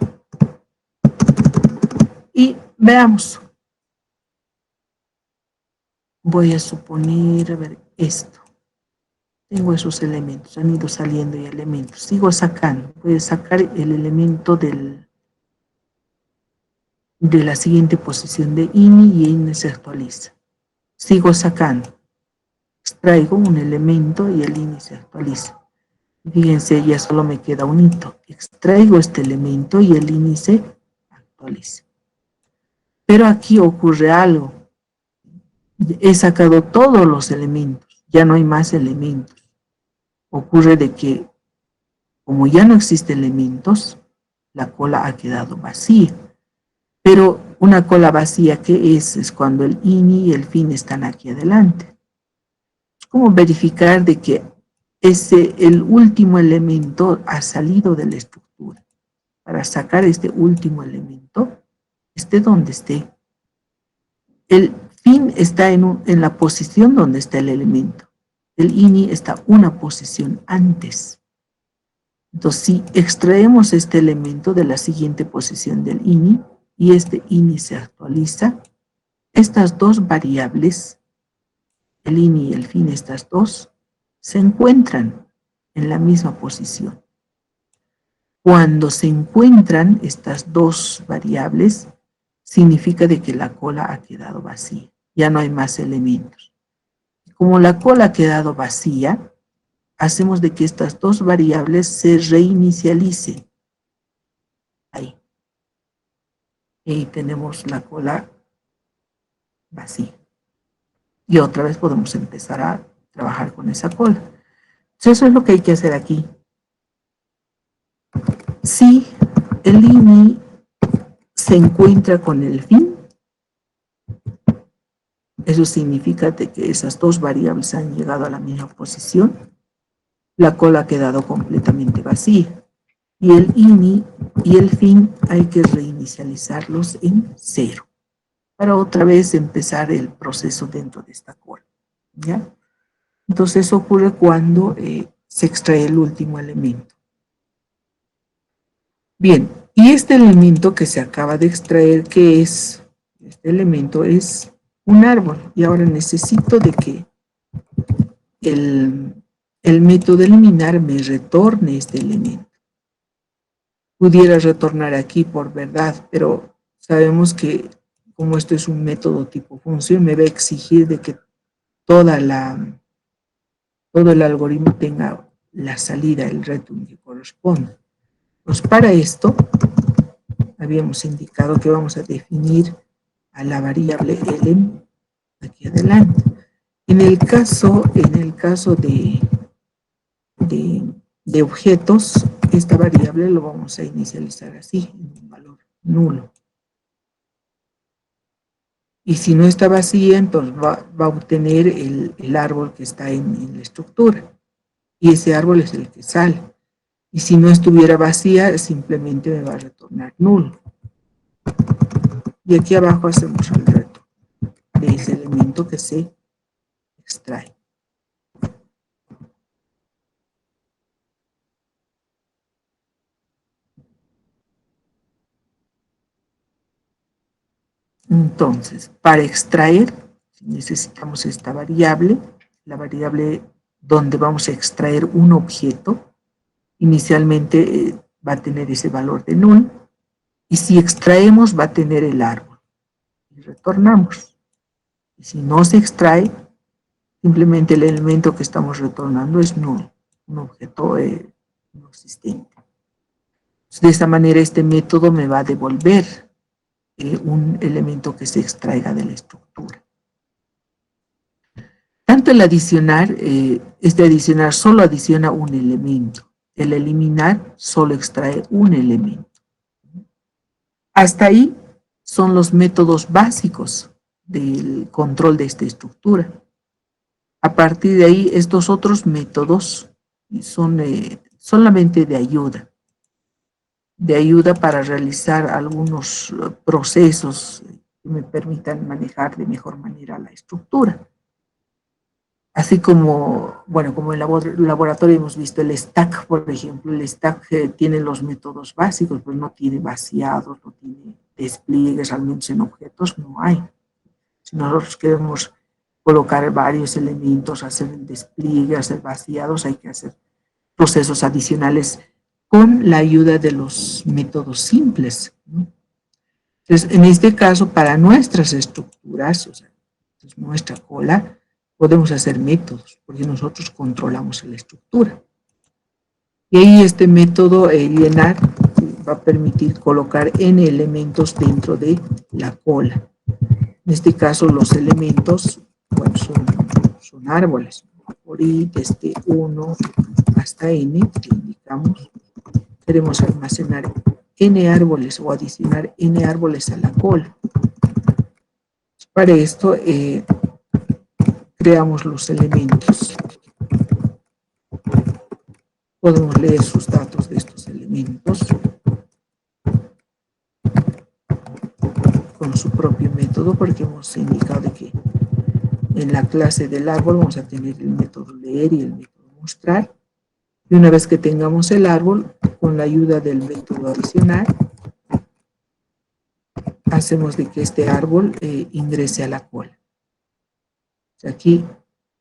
Y veamos. Voy a suponer, a ver, esto. Tengo esos elementos, han ido saliendo ya elementos. Sigo sacando. Voy a sacar el elemento de la siguiente posición de INI y INI se actualiza. Sigo sacando. Extraigo un elemento y el INI se actualiza. Fíjense, ya solo me queda un hito. Extraigo este elemento y el INI se actualiza. Pero aquí ocurre algo. He sacado todos los elementos. Ya no hay más elementos. Ocurre de que, como ya no existen elementos, la cola ha quedado vacía. Pero una cola vacía, ¿qué es? Es cuando el INI y el fin están aquí adelante. ¿Cómo verificar de que el último elemento ha salido de la estructura? Para sacar este último elemento, esté donde esté. El fin está en la posición donde está el elemento. El INI está una posición antes. Entonces, si extraemos este elemento de la siguiente posición del INI y este INI se actualiza, estas dos variables, el INI y el fin, estas dos, se encuentran en la misma posición. Cuando se encuentran estas dos variables, significa de que la cola ha quedado vacía. Ya no hay más elementos. Como la cola ha quedado vacía, hacemos de que estas dos variables se reinicialicen. Ahí. Y tenemos la cola vacía. Y otra vez podemos empezar a trabajar con esa cola. Entonces, eso es lo que hay que hacer aquí. Si el INI se encuentra con el fin, eso significa que esas dos variables han llegado a la misma posición, la cola ha quedado completamente vacía. Y el INI y el fin hay que reinicializarlos en 0 para otra vez empezar el proceso dentro de esta cola. ¿Ya? Entonces eso ocurre cuando se extrae el último elemento. Bien, y este elemento que se acaba de extraer, ¿qué es? Este elemento es un árbol. Y ahora necesito de que el método eliminar me retorne este elemento. Pudiera retornar aquí por verdad, pero sabemos que como esto es un método tipo función, me va a exigir de que todo el algoritmo tenga la salida, el return que corresponde. Pues para esto, habíamos indicado que vamos a definir a la variable ln aquí adelante. En el caso de objetos, esta variable lo vamos a inicializar así, en un valor nulo. Y si no está vacía, entonces va a obtener el árbol que está en la estructura. Y ese árbol es el que sale. Y si no estuviera vacía, simplemente me va a retornar nulo. Y aquí abajo hacemos el reto de ese elemento que se extrae. Entonces, para extraer, necesitamos esta variable, la variable donde vamos a extraer un objeto. Inicialmente va a tener ese valor de null, y si extraemos va a tener el árbol. Y retornamos. Y si no se extrae, simplemente el elemento que estamos retornando es null, un objeto no existente. De esta manera este método me va a devolver un elemento que se extraiga de la estructura. Tanto el adicionar, este adicionar solo adiciona un elemento. El eliminar solo extrae un elemento. Hasta ahí son los métodos básicos del control de esta estructura. A partir de ahí, estos otros métodos son solamente de ayuda para realizar algunos procesos que me permitan manejar de mejor manera la estructura. Así como, bueno, como en el laboratorio hemos visto el stack, por ejemplo, el stack tiene los métodos básicos, pues no tiene vaciados, no tiene despliegues, al menos en objetos no hay. Si nosotros queremos colocar varios elementos, hacer el despliegue, hacer vaciados, hay que hacer procesos adicionales con la ayuda de los métodos simples, ¿no? Entonces, en este caso, para nuestras estructuras, o sea, nuestra cola, podemos hacer métodos, porque nosotros controlamos la estructura. Y ahí este método llenar va a permitir colocar n elementos dentro de la cola. En este caso, los elementos, bueno, son árboles. Por i desde 1 hasta n, que indicamos, queremos almacenar n árboles o adicionar n árboles a la cola. Para esto, creamos los elementos. Podemos leer sus datos de estos elementos con su propio método, porque hemos indicado que en la clase del árbol vamos a tener el método leer y el método mostrar. Y una vez que tengamos el árbol, con la ayuda del método adicionar, hacemos de que este árbol ingrese a la cola. Aquí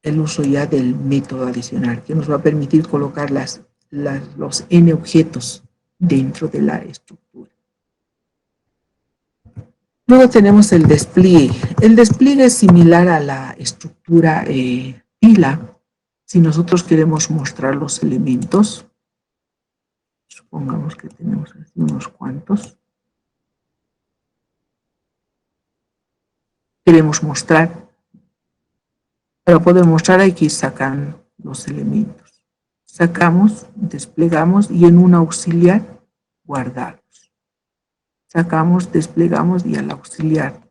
el uso ya del método adicionar, que nos va a permitir colocar los n objetos dentro de la estructura. Luego tenemos el despliegue. El despliegue es similar a la estructura pila. Si nosotros queremos mostrar los elementos, supongamos que tenemos así unos cuantos. Queremos mostrar Para poder mostrar hay que ir sacando los elementos. Sacamos, desplegamos y en un auxiliar guardamos. Sacamos, desplegamos y al auxiliar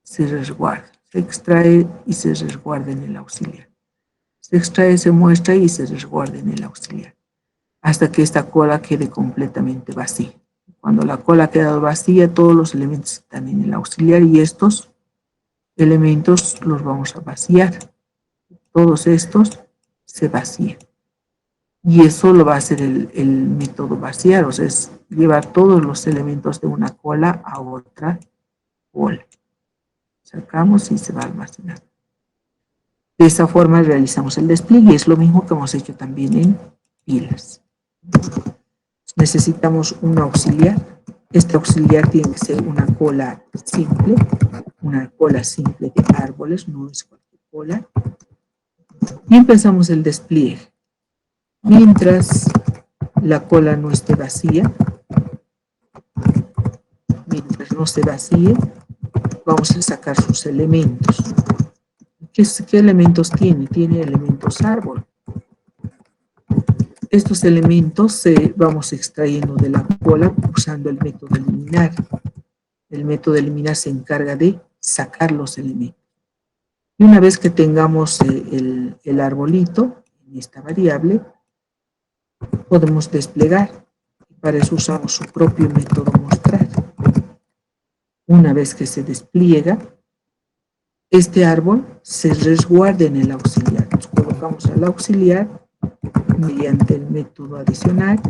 se resguarda. Se extrae y se resguarda en el auxiliar. Se extrae, se muestra y se resguarda en el auxiliar. Hasta que esta cola quede completamente vacía. Cuando la cola ha quedado vacía, todos los elementos están en el auxiliar y estos elementos los vamos a vaciar. Todos estos se vacían. Y eso lo va a hacer el método vaciar, o sea, es llevar todos los elementos de una cola a otra cola. Sacamos y se va a almacenar. De esa forma realizamos el despliegue. Es lo mismo que hemos hecho también en pilas. Necesitamos un auxiliar. Este auxiliar tiene que ser una cola simple de árboles, no es cualquier cola. Y empezamos el despliegue. Mientras la cola no esté vacía, mientras no se vacíe, vamos a sacar sus elementos. ¿Qué elementos tiene? Tiene elementos árbol. Estos elementos vamos extrayendo de la cola usando el método eliminar. El método eliminar se encarga de sacar los elementos. Y una vez que tengamos el arbolito en esta variable, podemos desplegar. Para eso usamos su propio método mostrar. Una vez que se despliega, este árbol se resguarda en el auxiliar. Nos colocamos al auxiliar mediante el método adicional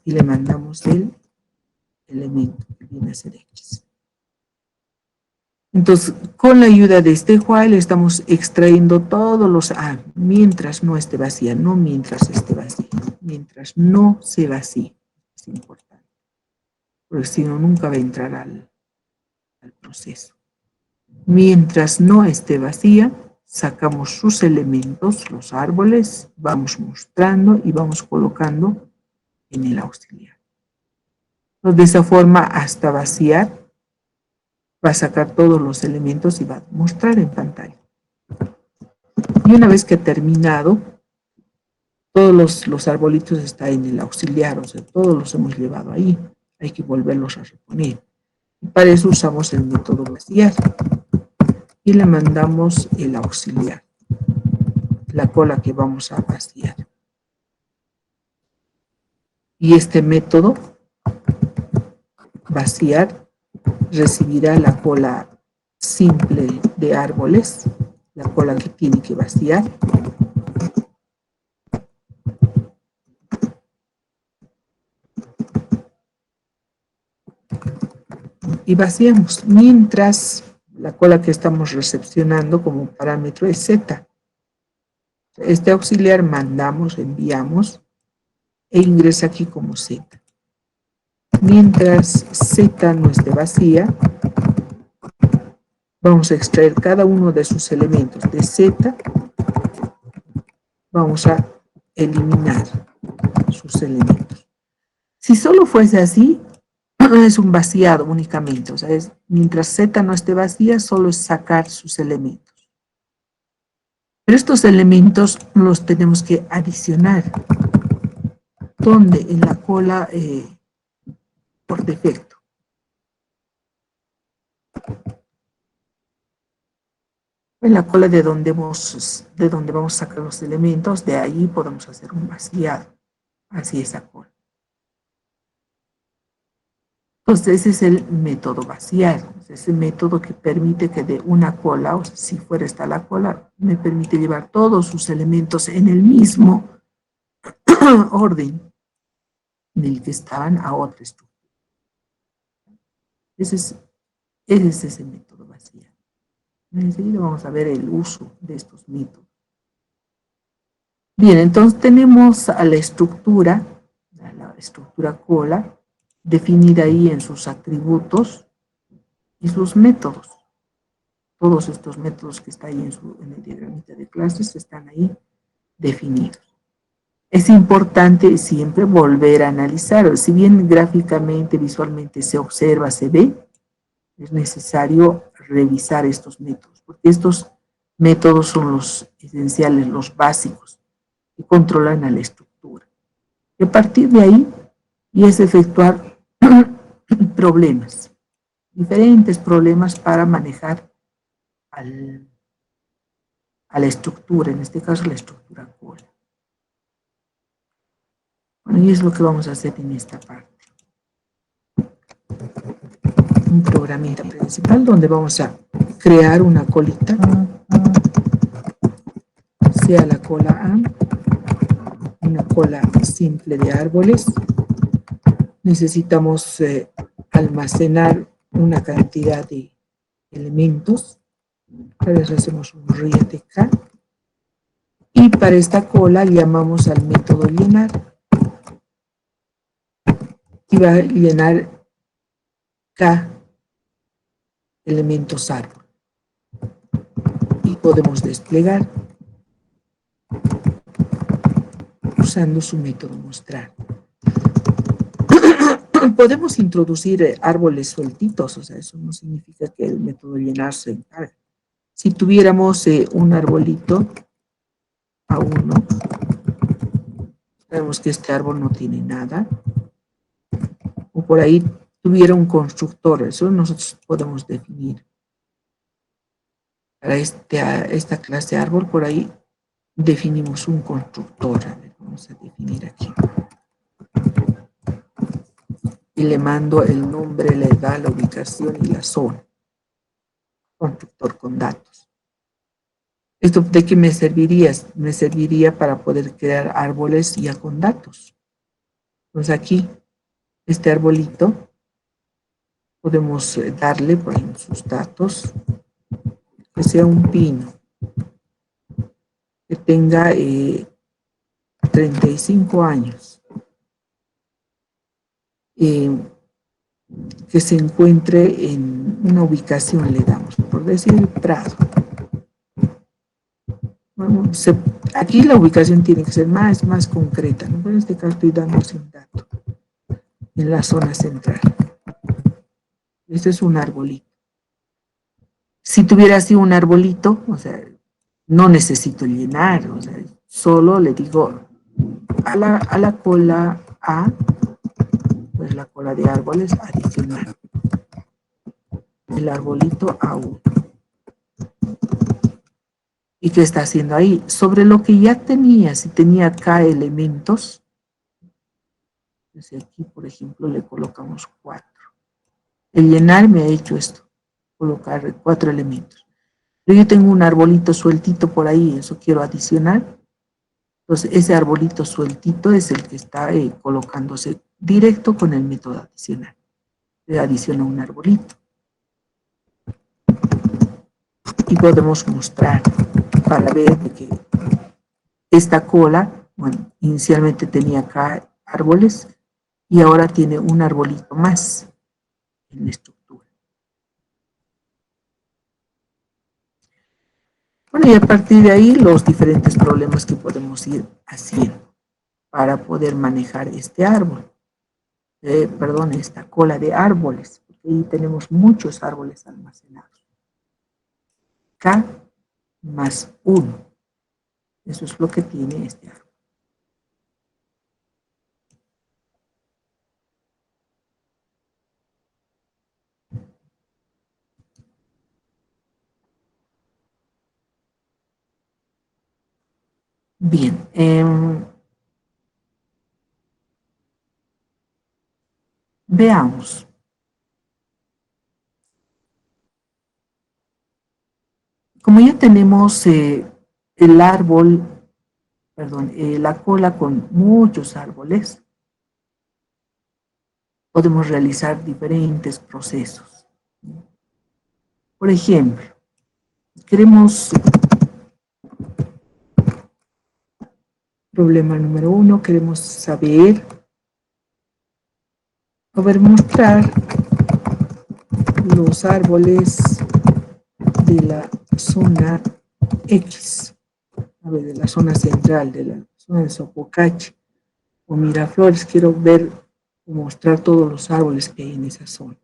y le mandamos el elemento que viene a ser X. Entonces, con la ayuda de este while estamos extrayendo todos los mientras no esté vacía, no mientras esté vacía, mientras no se vacíe. Es importante, porque si no, nunca va a entrar al proceso. Mientras no esté vacía, sacamos sus elementos, los árboles, vamos mostrando y vamos colocando en el auxiliar. Entonces, de esa forma, hasta vaciar, va a sacar todos los elementos y va a mostrar en pantalla. Y una vez que ha terminado, todos los arbolitos están en el auxiliar, o sea, todos los hemos llevado ahí. Hay que volverlos a reponer. Y para eso usamos el método vaciar. Y le mandamos el auxiliar, la cola que vamos a vaciar. Y este método, vaciar, recibirá la cola simple de árboles, la cola que tiene que vaciar. Y vaciamos, mientras la cola que estamos recepcionando como parámetro es Z. Este auxiliar mandamos, enviamos e ingresa aquí como Z. Mientras Z no esté vacía, vamos a extraer cada uno de sus elementos de Z. Vamos a eliminar sus elementos. Si solo fuese así, es un vaciado únicamente. O sea, mientras Z no esté vacía, solo es sacar sus elementos. Pero estos elementos los tenemos que adicionar. ¿Dónde? En la cola por defecto. En la cola de donde vamos a sacar los elementos, de ahí podemos hacer un vaciado hacia esa cola. Entonces ese es el método vaciar, ese método que permite que de una cola, o sea, si fuera esta la cola, me permite llevar todos sus elementos en el mismo orden en el que estaban a otra estructura. Ese es ese método vaciar. Enseguida vamos a ver el uso de estos métodos. Bien, entonces tenemos a la estructura cola, definida ahí en sus atributos y sus métodos. Todos estos métodos que están ahí en el diagramita de clases están ahí definidos. Es importante siempre volver a analizar. Si bien gráficamente, visualmente se observa, se ve, es necesario revisar estos métodos, porque estos métodos son los esenciales, los básicos, que controlan a la estructura. Y a partir de ahí, y es efectuar problemas, diferentes problemas para manejar a la estructura, en este caso la estructura cola. Bueno, y es lo que vamos a hacer en esta parte. Un programita principal donde vamos a crear una colita, sea la cola A, una cola simple de árboles. Necesitamos almacenar una cantidad de elementos. A veces hacemos un RIETK. Y para esta cola llamamos al método llenar. Y va a llenar K elementos árbol. Y podemos desplegar usando su método mostrar. Podemos introducir árboles sueltitos, o sea, eso no significa que el método llenar se encargue. Si tuviéramos un arbolito A1, sabemos que este árbol no tiene nada, o por ahí tuviera un constructor, eso nosotros podemos definir. Para esta clase de árbol, por ahí definimos un constructor. A ver, vamos a definir aquí. Y le mando el nombre, la edad, la ubicación y la zona. Constructor con datos. ¿Esto de qué me serviría? Me serviría para poder crear árboles ya con datos. Entonces aquí, este arbolito, podemos darle, por ejemplo, sus datos, que sea un pino, que tenga 35 años, que se encuentre en una ubicación, le damos, por decir el Prado. Bueno, aquí la ubicación tiene que ser más concreta, ¿no? Pero en este caso estoy dando un dato en la zona central. Este es un arbolito. Si tuviera así un arbolito, o sea, no necesito llenar, o sea, solo le digo a la cola A, pues la cola de árboles adicional. El arbolito A1. ¿Y qué está haciendo ahí? Sobre lo que ya tenía, si tenía acá elementos, desde aquí, por ejemplo, le colocamos 4. El llenar me ha hecho esto, colocar 4 elementos. Pero yo tengo un arbolito sueltito por ahí, eso quiero adicionar. Entonces, ese arbolito sueltito es el que está colocándose directo con el método adicional. Le adiciona un arbolito. Y podemos mostrar para ver que esta cola, bueno, inicialmente tenía acá árboles y ahora tiene un arbolito más en la estructura. Bueno, y a partir de ahí los diferentes problemas que podemos ir haciendo para poder manejar este árbol. Esta cola de árboles, porque ahí tenemos muchos árboles almacenados. K más 1. Eso es lo que tiene este árbol. Bien. Veamos. Como ya tenemos el árbol, la cola con muchos árboles, podemos realizar diferentes procesos. Por ejemplo, queremos, problema número 1, queremos saber, mostrar los árboles de la zona X, de la zona central, de la zona de Sopocachi o Miraflores. Quiero ver o mostrar todos los árboles que hay en esa zona.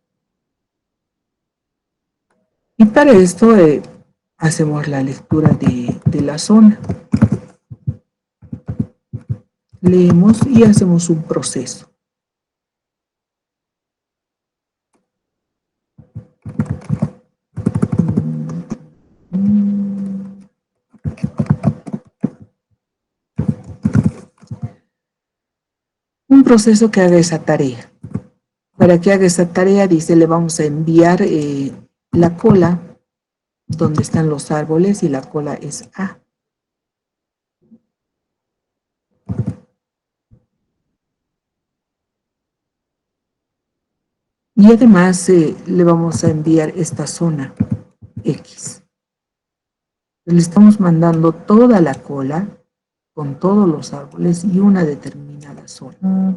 Y para esto hacemos la lectura de la zona. Leemos y hacemos un proceso. Un proceso que haga esa tarea. Para que haga esa tarea, dice, le vamos a enviar la cola, donde están los árboles, y la cola es A. Y además le vamos a enviar esta zona X. Le estamos mandando toda la cola con todos los árboles y una determinada zona.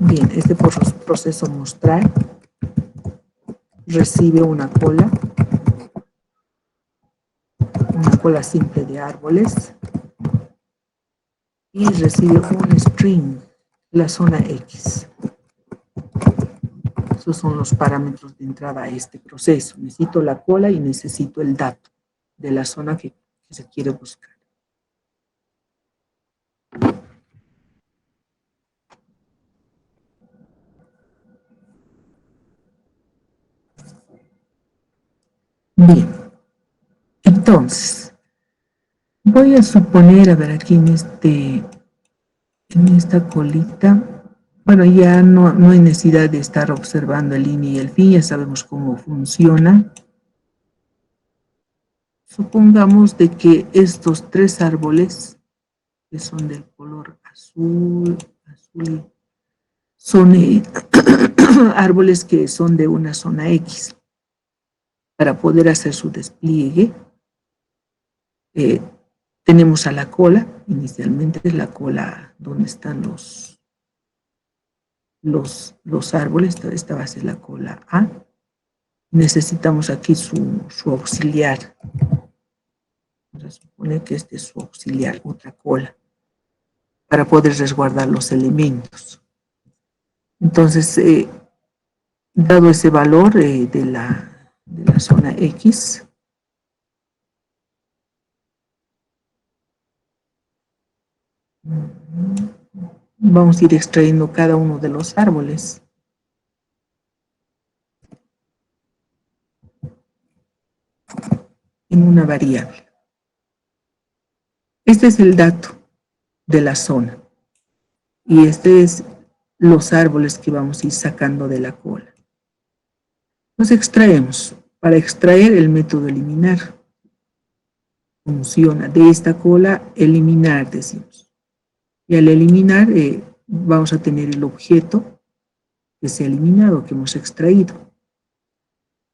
Bien, este proceso mostrar recibe una cola simple de árboles, y recibe un string, la zona X. Esos son los parámetros de entrada a este proceso. Necesito la cola y necesito el dato de la zona que se quiere buscar. Bien, entonces, voy a suponer, a ver, aquí en esta colita, bueno, ya no hay necesidad de estar observando el inicio y el fin, ya sabemos cómo funciona. Supongamos de que estos tres árboles, que son del color azul, son árboles que son de una zona X. Para poder hacer su despliegue, tenemos a la cola, inicialmente es la cola donde están los árboles, esta va a ser la cola A. Necesitamos aquí su auxiliar. Vamos a suponer que este es su auxiliar, otra cola, para poder resguardar los elementos. Entonces, dado ese valor de la zona X, vamos a ir extrayendo cada uno de los árboles. En una variable. Este es el dato de la zona. Y este es los árboles que vamos a ir sacando de la cola. Los extraemos. Para extraer, el método eliminar funciona. De esta cola, eliminar, decimos. Y al eliminar, vamos a tener el objeto que se ha eliminado, que hemos extraído.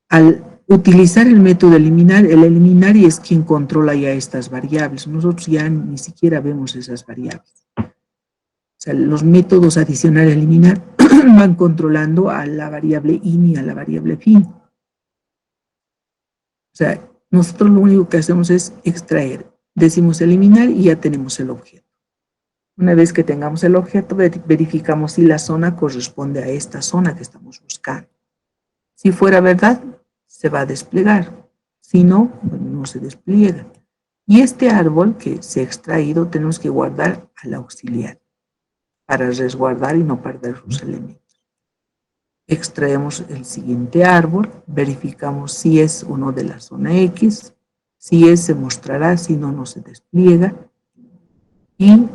Al utilizar el método eliminar, el eliminar es quien controla ya estas variables. Nosotros ya ni siquiera vemos esas variables. O sea, los métodos adicionales a eliminar van controlando a la variable in y a la variable fin. O sea, nosotros lo único que hacemos es extraer. Decimos eliminar y ya tenemos el objeto. Una vez que tengamos el objeto, verificamos si la zona corresponde a esta zona que estamos buscando. Si fuera verdad, se va a desplegar. Si no, bueno, no se despliega. Y este árbol que se ha extraído tenemos que guardar al auxiliar para resguardar y no perder sus elementos. Extraemos el siguiente árbol, verificamos si es uno de la zona X, si es se mostrará, si no, no se despliega. Y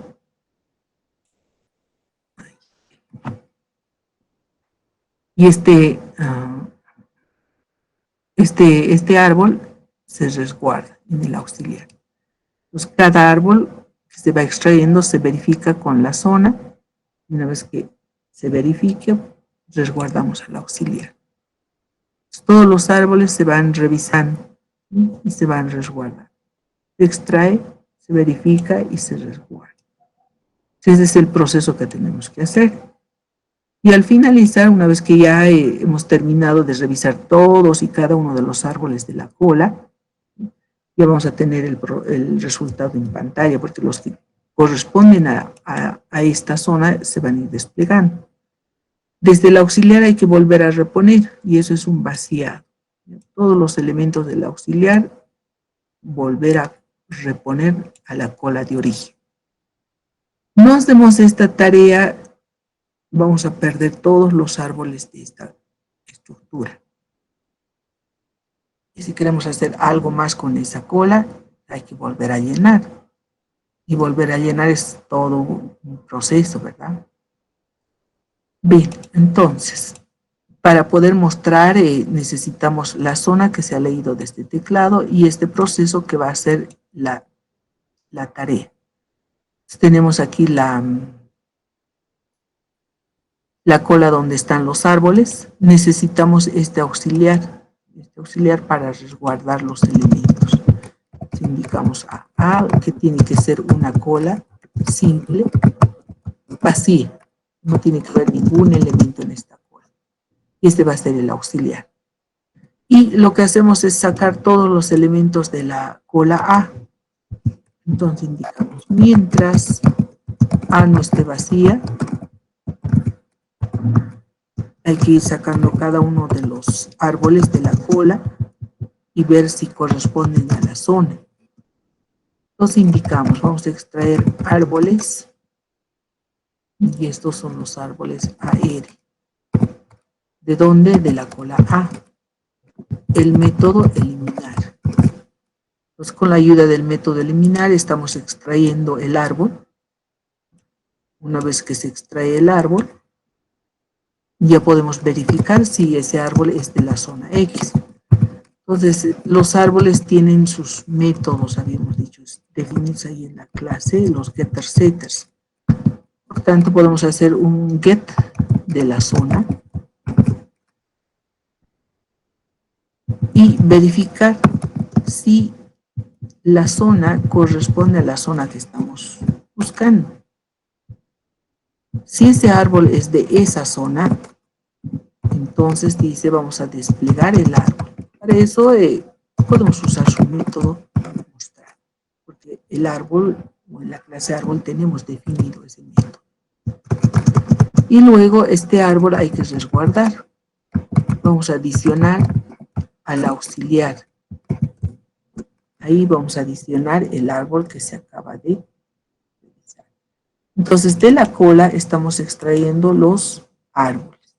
este árbol se resguarda en el auxiliar. Pues cada árbol que se va extrayendo se verifica con la zona. Una vez que se verifique, resguardamos al auxiliar. Pues todos los árboles se van revisando y se van resguardando. Se extrae, se verifica y se resguarda. Ese es el proceso que tenemos que hacer. Y al finalizar, una vez que ya hemos terminado de revisar todos y cada uno de los árboles de la cola, ya vamos a tener el resultado en pantalla, porque los que corresponden a esta zona se van a ir desplegando. Desde el auxiliar hay que volver a reponer, y eso es un vaciado. Todos los elementos del auxiliar, volver a reponer a la cola de origen. No hacemos esta tarea, vamos a perder todos los árboles de esta estructura. Y si queremos hacer algo más con esa cola, hay que volver a llenar. Y volver a llenar es todo un proceso, ¿verdad? Bien, entonces, para poder mostrar necesitamos la zona que se ha leído de este teclado y este proceso que va a ser la tarea. Entonces, tenemos aquí la cola donde están los árboles. Necesitamos este auxiliar para resguardar los elementos. Entonces, indicamos A, que tiene que ser una cola simple, vacía. No tiene que haber ningún elemento en esta cola. Y este va a ser el auxiliar. Y lo que hacemos es sacar todos los elementos de la cola A. Entonces indicamos, mientras A no esté vacía, hay que ir sacando cada uno de los árboles de la cola y ver si corresponden a la zona. Entonces indicamos, vamos a extraer árboles, y estos son los árboles AR. ¿De dónde? De la cola A. El método eliminar. Entonces, con la ayuda del método eliminar estamos extrayendo el árbol. Una vez que se extrae el árbol, ya podemos verificar si ese árbol es de la zona X. Entonces, los árboles tienen sus métodos, habíamos dicho, definidos ahí en la clase, los getters, setters. Por tanto, podemos hacer un get de la zona y verificar si la zona corresponde a la zona que estamos buscando. Si ese árbol es de esa zona, entonces dice vamos a desplegar el árbol. Para eso podemos usar su método para mostrar, porque el árbol, o en la clase árbol tenemos definido ese método. Y luego este árbol hay que resguardar. Vamos a adicionar al auxiliar. Ahí vamos a adicionar el árbol que se acaba de revisar. Entonces, de la cola estamos extrayendo los árboles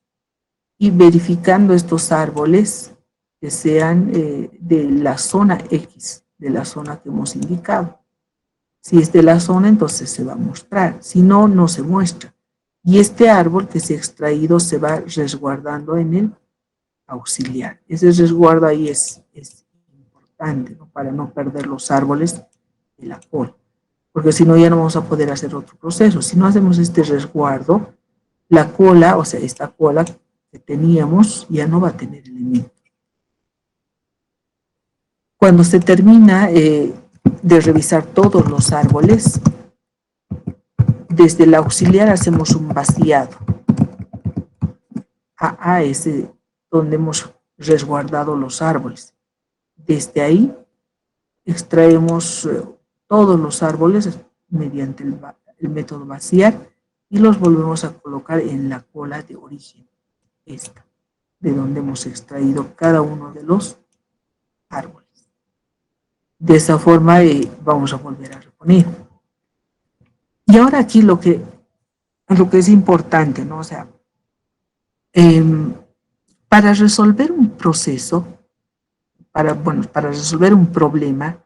y verificando estos árboles que sean de la zona X, de la zona que hemos indicado. Si es de la zona, entonces se va a mostrar. Si no, no se muestra. Y este árbol que se ha extraído se va resguardando en el auxiliar. Ese resguardo ahí es importante, ¿no? Para no perder los árboles de la cola. Porque si no, ya no vamos a poder hacer otro proceso. Si no hacemos este resguardo, la cola, o sea, esta cola que teníamos, ya no va a tener elementos. Cuando se termina de revisar todos los árboles, desde el auxiliar hacemos un vaciado. A es donde hemos resguardado los árboles. Desde ahí extraemos todos los árboles mediante el método vaciar y los volvemos a colocar en la cola de origen, esta, de donde hemos extraído cada uno de los árboles. De esa forma vamos a volver a reponer. Y ahora aquí lo que es importante, ¿no? O sea, para resolver un proceso, para resolver un problema,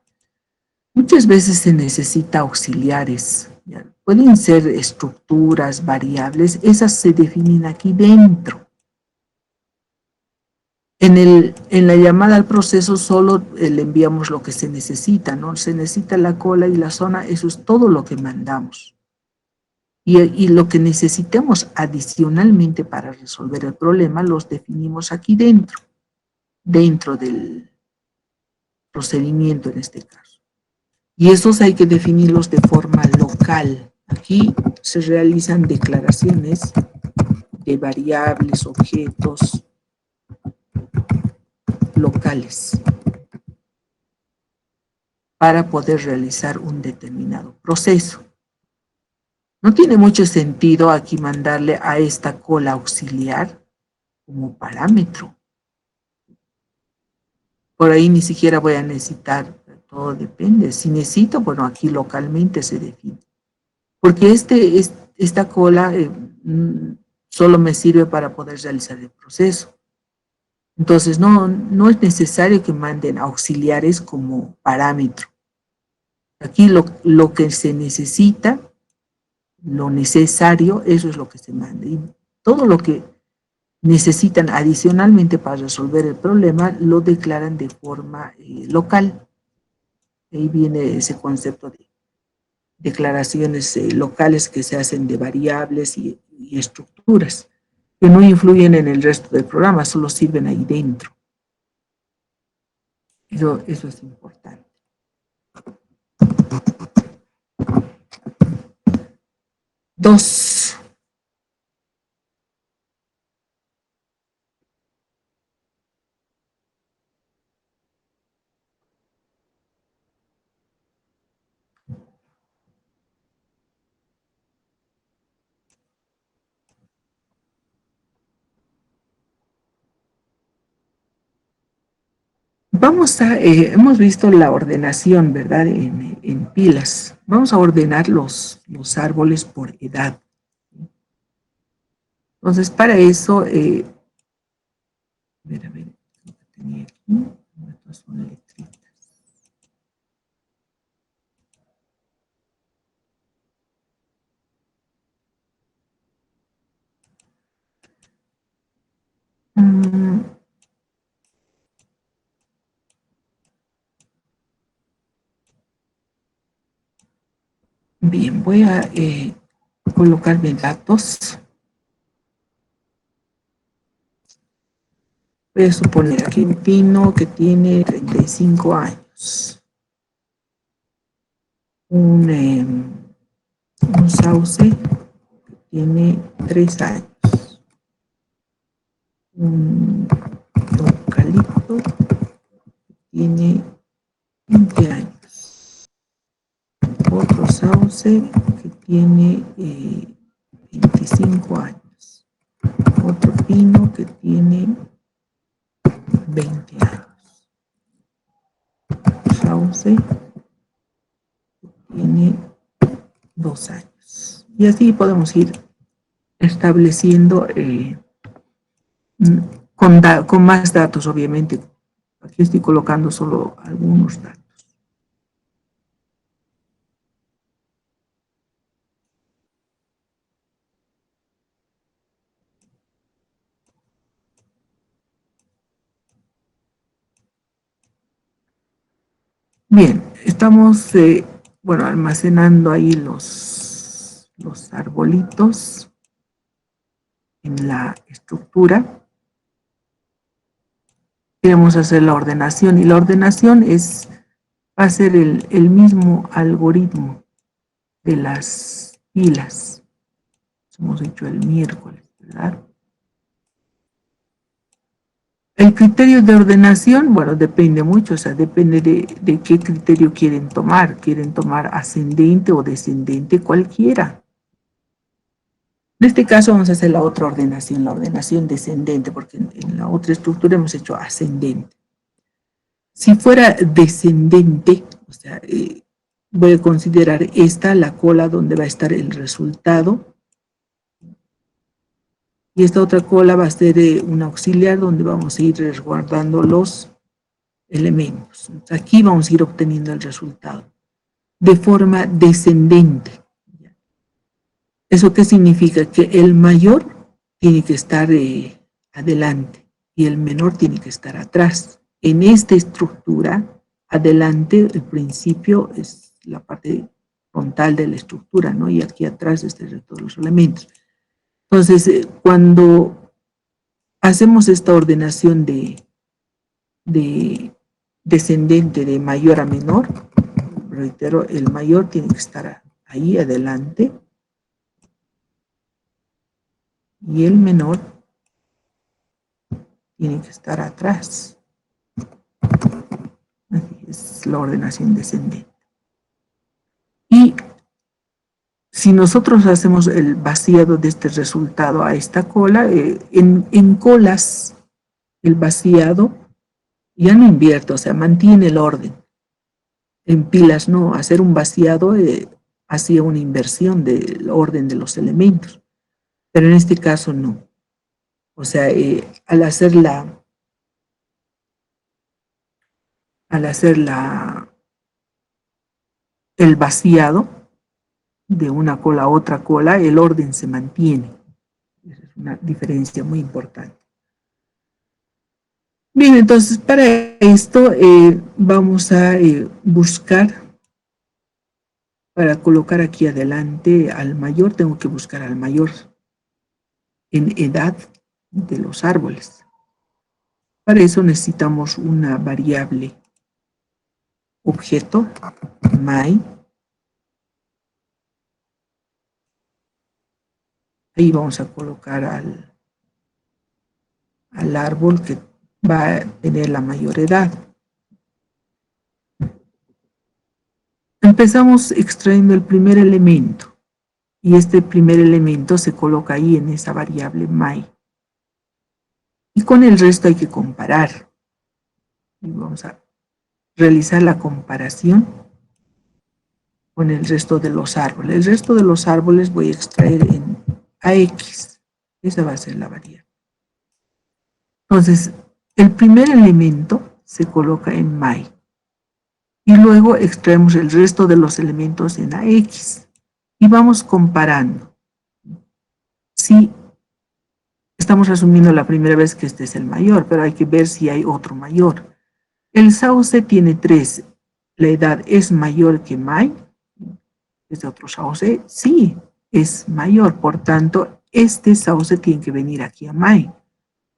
muchas veces se necesita auxiliares. ¿Ya? Pueden ser estructuras, variables, esas se definen aquí dentro. En la llamada al proceso solo le enviamos lo que se necesita, ¿no? Se necesita la cola y la zona, eso es todo lo que mandamos. Y lo que necesitemos adicionalmente para resolver el problema los definimos aquí dentro del procedimiento en este caso. Y esos hay que definirlos de forma local. Aquí se realizan declaraciones de variables, objetos locales para poder realizar un determinado proceso. No tiene mucho sentido aquí mandarle a esta cola auxiliar como parámetro. Por ahí ni siquiera voy a necesitar, todo depende. Si necesito, bueno, aquí localmente se define. Porque esta cola solo me sirve para poder realizar el proceso. Entonces, no es necesario que manden auxiliares como parámetro. Aquí lo que se necesita, lo necesario, eso es lo que se manda. Y todo lo que necesitan adicionalmente para resolver el problema lo declaran de forma local. Ahí viene ese concepto de declaraciones locales que se hacen de variables y estructuras, que no influyen en el resto del programa, solo sirven ahí dentro. Eso es importante. Dos, hemos visto la ordenación, ¿verdad? En pilas. Vamos a ordenar los árboles por edad. Entonces, para eso, a ver, lo que tenía aquí, estas son letritas. Bien, voy a colocar mis datos. Voy a suponer aquí un pino que tiene 35 años. Un sauce que tiene 3 años. Un eucalipto que tiene 20 años. Otro sauce que tiene 25 años. Otro pino que tiene 20 años. Sauce tiene 2 años. Y así podemos ir estableciendo con más datos, obviamente. Aquí estoy colocando solo algunos datos. Bien, estamos, bueno, almacenando ahí los arbolitos en la estructura. Queremos hacer la ordenación y la ordenación va a ser el mismo algoritmo de las pilas. Hemos hecho el miércoles, ¿verdad? El criterio de ordenación, bueno, depende mucho, o sea, depende de qué criterio quieren tomar. Quieren tomar ascendente o descendente, cualquiera. En este caso vamos a hacer la otra ordenación, la ordenación descendente, porque en la otra estructura hemos hecho ascendente. Si fuera descendente, o sea, voy a considerar esta la cola donde va a estar el resultado, y esta otra cola va a ser un auxiliar donde vamos a ir resguardando los elementos. Aquí vamos a ir obteniendo el resultado de forma descendente. ¿Eso qué significa? Que el mayor tiene que estar adelante y el menor tiene que estar atrás. En esta estructura, adelante, el principio es la parte frontal de la estructura, ¿no? Y aquí atrás está el resto de los elementos. Entonces, cuando hacemos esta ordenación de descendente de mayor a menor, reitero, el mayor tiene que estar ahí adelante y el menor tiene que estar atrás. Así es la ordenación descendente. Y si nosotros hacemos el vaciado de este resultado a esta cola, en colas el vaciado ya no invierte, o sea, mantiene el orden. En pilas no, hacer un vaciado hacía una inversión del orden de los elementos, pero en este caso no. O sea, al hacer el vaciado de una cola a otra cola, el orden se mantiene. Esa es una diferencia muy importante. Bien, entonces para esto vamos a buscar, para colocar aquí adelante al mayor, tengo que buscar al mayor en edad de los árboles. Para eso necesitamos una variable objeto, my. Ahí vamos a colocar al árbol que va a tener la mayor edad. Empezamos extrayendo el primer elemento y este primer elemento se coloca ahí en esa variable my. Y con el resto hay que comparar. Y vamos a realizar la comparación con el resto de los árboles. El resto de los árboles voy a extraer en AX. Esa va a ser la variable. Entonces, el primer elemento se coloca en my. Y luego extraemos el resto de los elementos en AX. Y vamos comparando. Si estamos asumiendo la primera vez que este es el mayor, pero hay que ver si hay otro mayor. El sauce tiene 3. ¿La edad es mayor que my? ¿Este otro sauce? Sí, es mayor. Por tanto, este sauce tiene que venir aquí a my.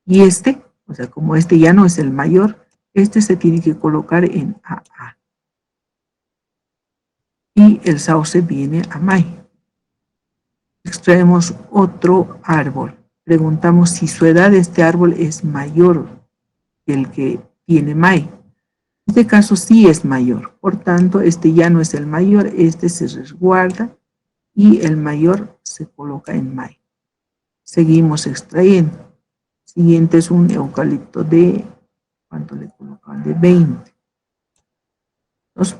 Y este, o sea, como este ya no es el mayor, este se tiene que colocar en AA. Y el sauce viene a my. Extraemos otro árbol. Preguntamos si su edad de este árbol es mayor que el que tiene my. En este caso sí es mayor. Por tanto, este ya no es el mayor, este se resguarda y el mayor se coloca en my. Seguimos extrayendo. Siguiente es un eucalipto de, ¿cuánto le colocan? De 20. Entonces,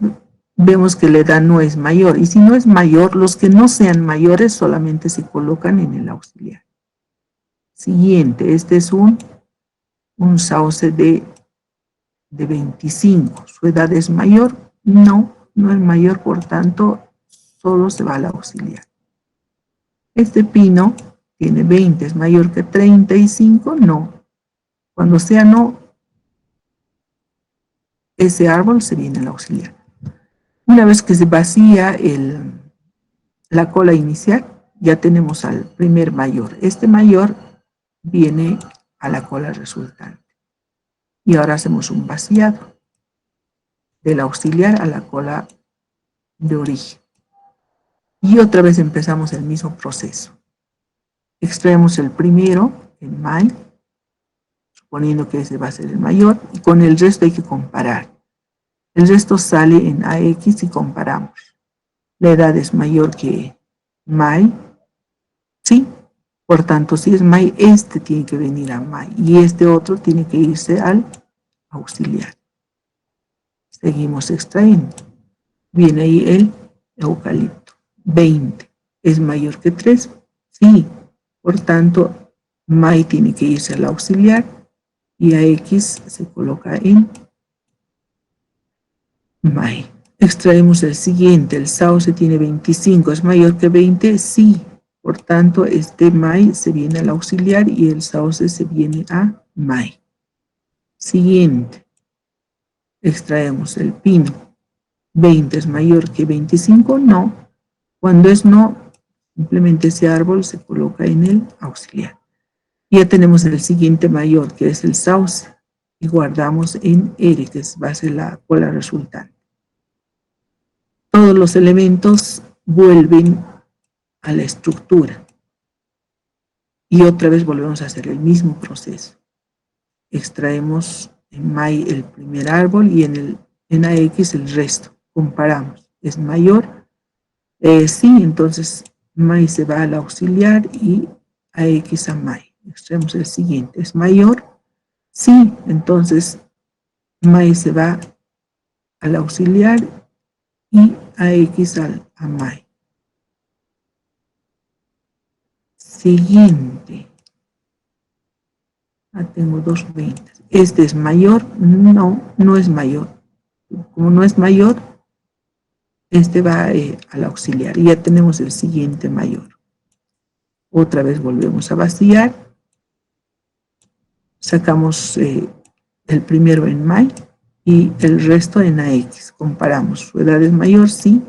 vemos que la edad no es mayor. Y si no es mayor, los que no sean mayores solamente se colocan en el auxiliar. Siguiente, este es un sauce de 25. ¿Su edad es mayor? No, no es mayor, por tanto, solo se va al auxiliar. Este pino tiene 20, ¿es mayor que 35? No. Cuando sea no, ese árbol se viene al auxiliar. Una vez que se vacía la cola inicial, ya tenemos al primer mayor. Este mayor viene a la cola resultante. Y ahora hacemos un vaciado del auxiliar a la cola de origen. Y otra vez empezamos el mismo proceso. Extraemos el primero en my, suponiendo que ese va a ser el mayor, y con el resto hay que comparar. El resto sale en AX y comparamos. La edad es mayor que my, sí. Por tanto, si es my, este tiene que venir a my y este otro tiene que irse al auxiliar. Seguimos extrayendo. Viene ahí el eucalipto. 20. ¿Es mayor que 3? Sí. Por tanto, my tiene que irse al auxiliar y AX se coloca en my. Extraemos el siguiente. El sauce tiene 25. ¿Es mayor que 20? Sí. Por tanto, este my se viene al auxiliar y el sauce se viene a my. Siguiente. Extraemos el pino. 20 es mayor que 25, no. Cuando es no, simplemente ese árbol se coloca en el auxiliar. Ya tenemos el siguiente mayor, que es el sauce, y guardamos en R, que va a ser la cola resultante. Todos los elementos vuelven a la estructura. Y otra vez volvemos a hacer el mismo proceso. Extraemos en my el primer árbol y en AX el resto. Comparamos. ¿Es mayor? Sí, entonces may se va al auxiliar y AX a may. Extraemos el siguiente. ¿Es mayor? Sí, entonces may se va al auxiliar y AX a may. Siguiente. Tengo dos 20. ¿Este es mayor? No, no es mayor. Como no es mayor, este va al auxiliar. Y ya tenemos el siguiente mayor. Otra vez volvemos a vaciar. Sacamos el primero en may y el resto en AX. Comparamos. ¿Su edad es mayor? Sí.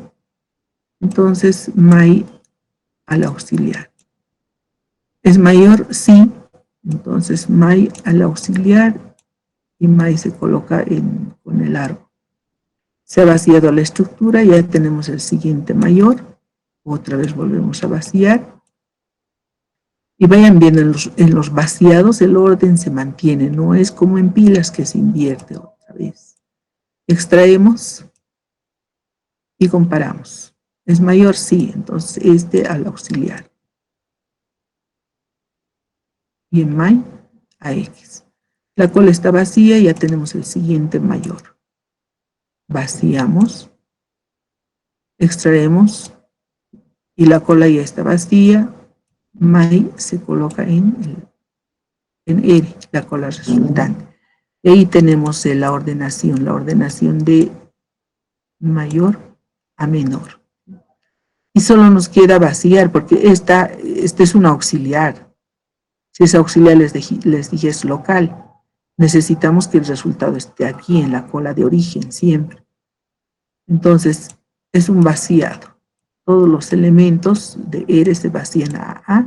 Entonces, may al auxiliar. ¿Es mayor? Sí. Entonces, may al auxiliar y may se coloca con el árbol. Se ha vaciado la estructura, ya tenemos el siguiente mayor. Otra vez volvemos a vaciar. Y vayan viendo en los vaciados el orden se mantiene, no es como en pilas que se invierte otra vez. Extraemos y comparamos. ¿Es mayor? Sí, entonces este al auxiliar. Y en may, a X. La cola está vacía, ya tenemos el siguiente mayor. Vaciamos, extraemos y la cola ya está vacía. May se coloca en R, la cola resultante. Y ahí tenemos la ordenación de mayor a menor. Y solo nos queda vaciar, porque esta es una auxiliar. Si es auxiliar, les dije es local. Necesitamos que el resultado esté aquí, en la cola de origen, siempre. Entonces, es un vaciado. Todos los elementos de R se vacían a A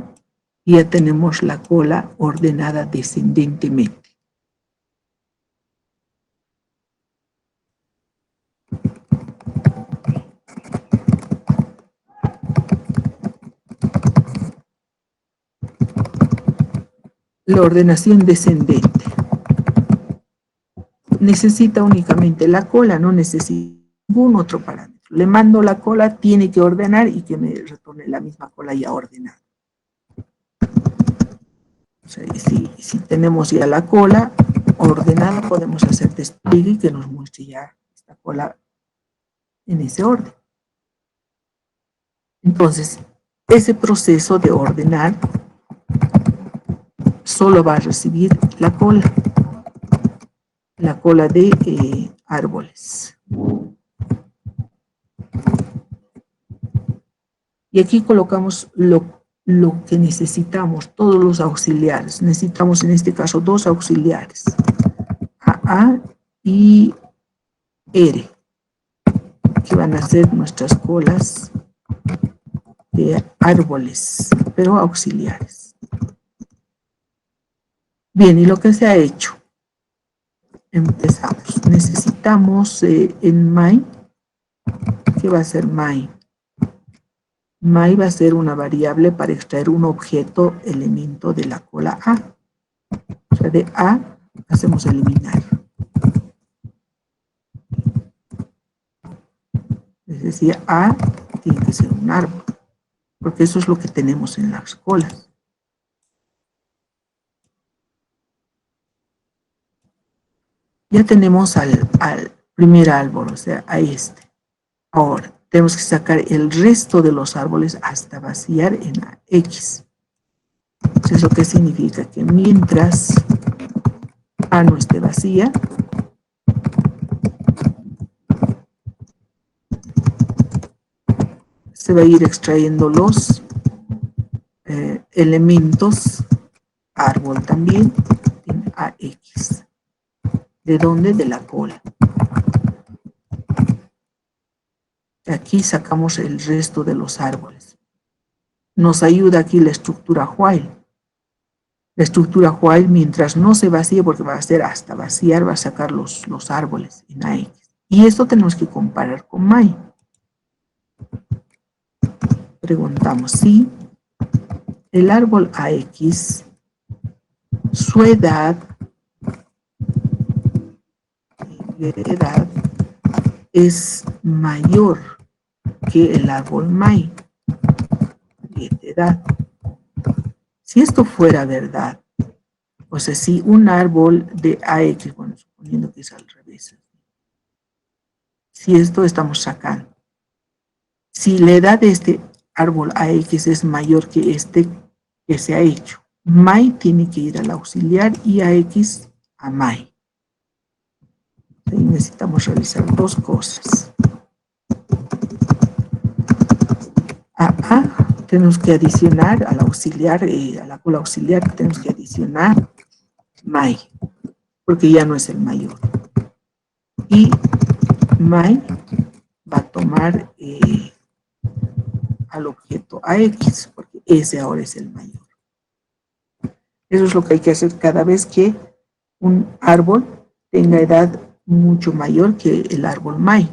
y ya tenemos la cola ordenada descendentemente. La ordenación descendente necesita únicamente la cola, no necesita ningún otro parámetro. Le mando la cola, tiene que ordenar y que me retorne la misma cola ya ordenada. O sea, si tenemos ya la cola ordenada, podemos hacer despliegue y que nos muestre ya esta cola en ese orden. Entonces, ese proceso de ordenar solo va a recibir la cola de árboles. Y aquí colocamos lo que necesitamos, todos los auxiliares. Necesitamos en este caso dos auxiliares, AA y R, que van a ser nuestras colas de árboles, pero auxiliares. Bien, y lo que se ha hecho. Empezamos. Necesitamos en may, ¿qué va a ser may? May va a ser una variable para extraer un objeto elemento de la cola A. O sea, de A hacemos eliminar. Es decir, A tiene que ser un árbol, porque eso es lo que tenemos en las colas. Ya tenemos al primer árbol, o sea, a este. Ahora, tenemos que sacar el resto de los árboles hasta vaciar en X. ¿Eso qué significa? Que mientras A no esté vacía, se va a ir extrayendo los elementos árbol también en AX. ¿De dónde? De la cola. Aquí sacamos el resto de los árboles. Nos ayuda aquí la estructura while. La estructura while, mientras no se vacíe, porque va a ser hasta vaciar, va a sacar los árboles en AX. Y esto tenemos que comparar con may. Preguntamos si el árbol AX, su edad es mayor que el árbol may. edad. Si esto fuera verdad, o sea, si un árbol de AX, bueno, suponiendo que es al revés, si esto estamos sacando, si la edad de este árbol AX es mayor que este que se ha hecho, MAI tiene que ir al auxiliar y AX a MAI. Ahí necesitamos realizar dos cosas. A tenemos que adicionar al auxiliar, a la cola auxiliar tenemos que adicionar MAI, porque ya no es el mayor. Y MAI va a tomar al objeto AX, porque ese ahora es el mayor. Eso es lo que hay que hacer cada vez que un árbol tenga edad mucho mayor que el árbol MAI.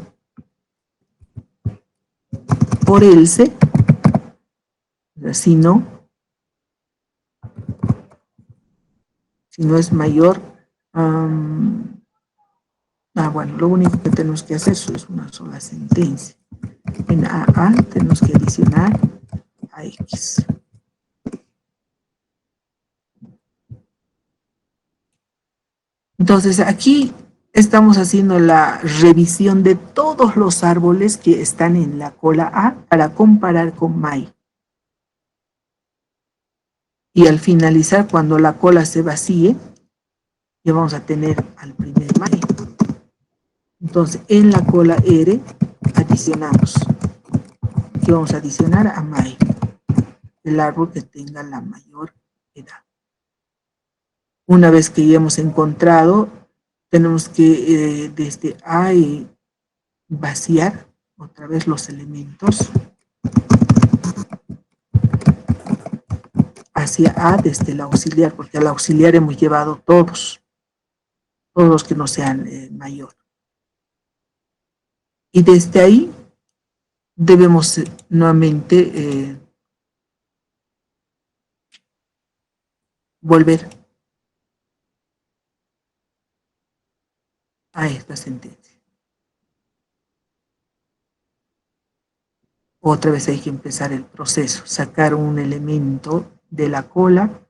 Por else, si no es mayor, bueno, lo único que tenemos que hacer es una sola sentencia. En AA tenemos que adicionar a X. Entonces aquí estamos haciendo la revisión de todos los árboles que están en la cola A para comparar con MAI. Y al finalizar, cuando la cola se vacíe, ya vamos a tener al primer MAI. Entonces, en la cola R adicionamos. ¿Qué vamos a adicionar? A MAI, el árbol que tenga la mayor edad. Una vez que ya hemos encontrado, tenemos que desde A vaciar otra vez los elementos hacia A desde el auxiliar, porque al auxiliar hemos llevado todos los que no sean mayor. Y desde ahí debemos nuevamente volver a esta sentencia. Otra vez hay que empezar el proceso, sacar un elemento de la cola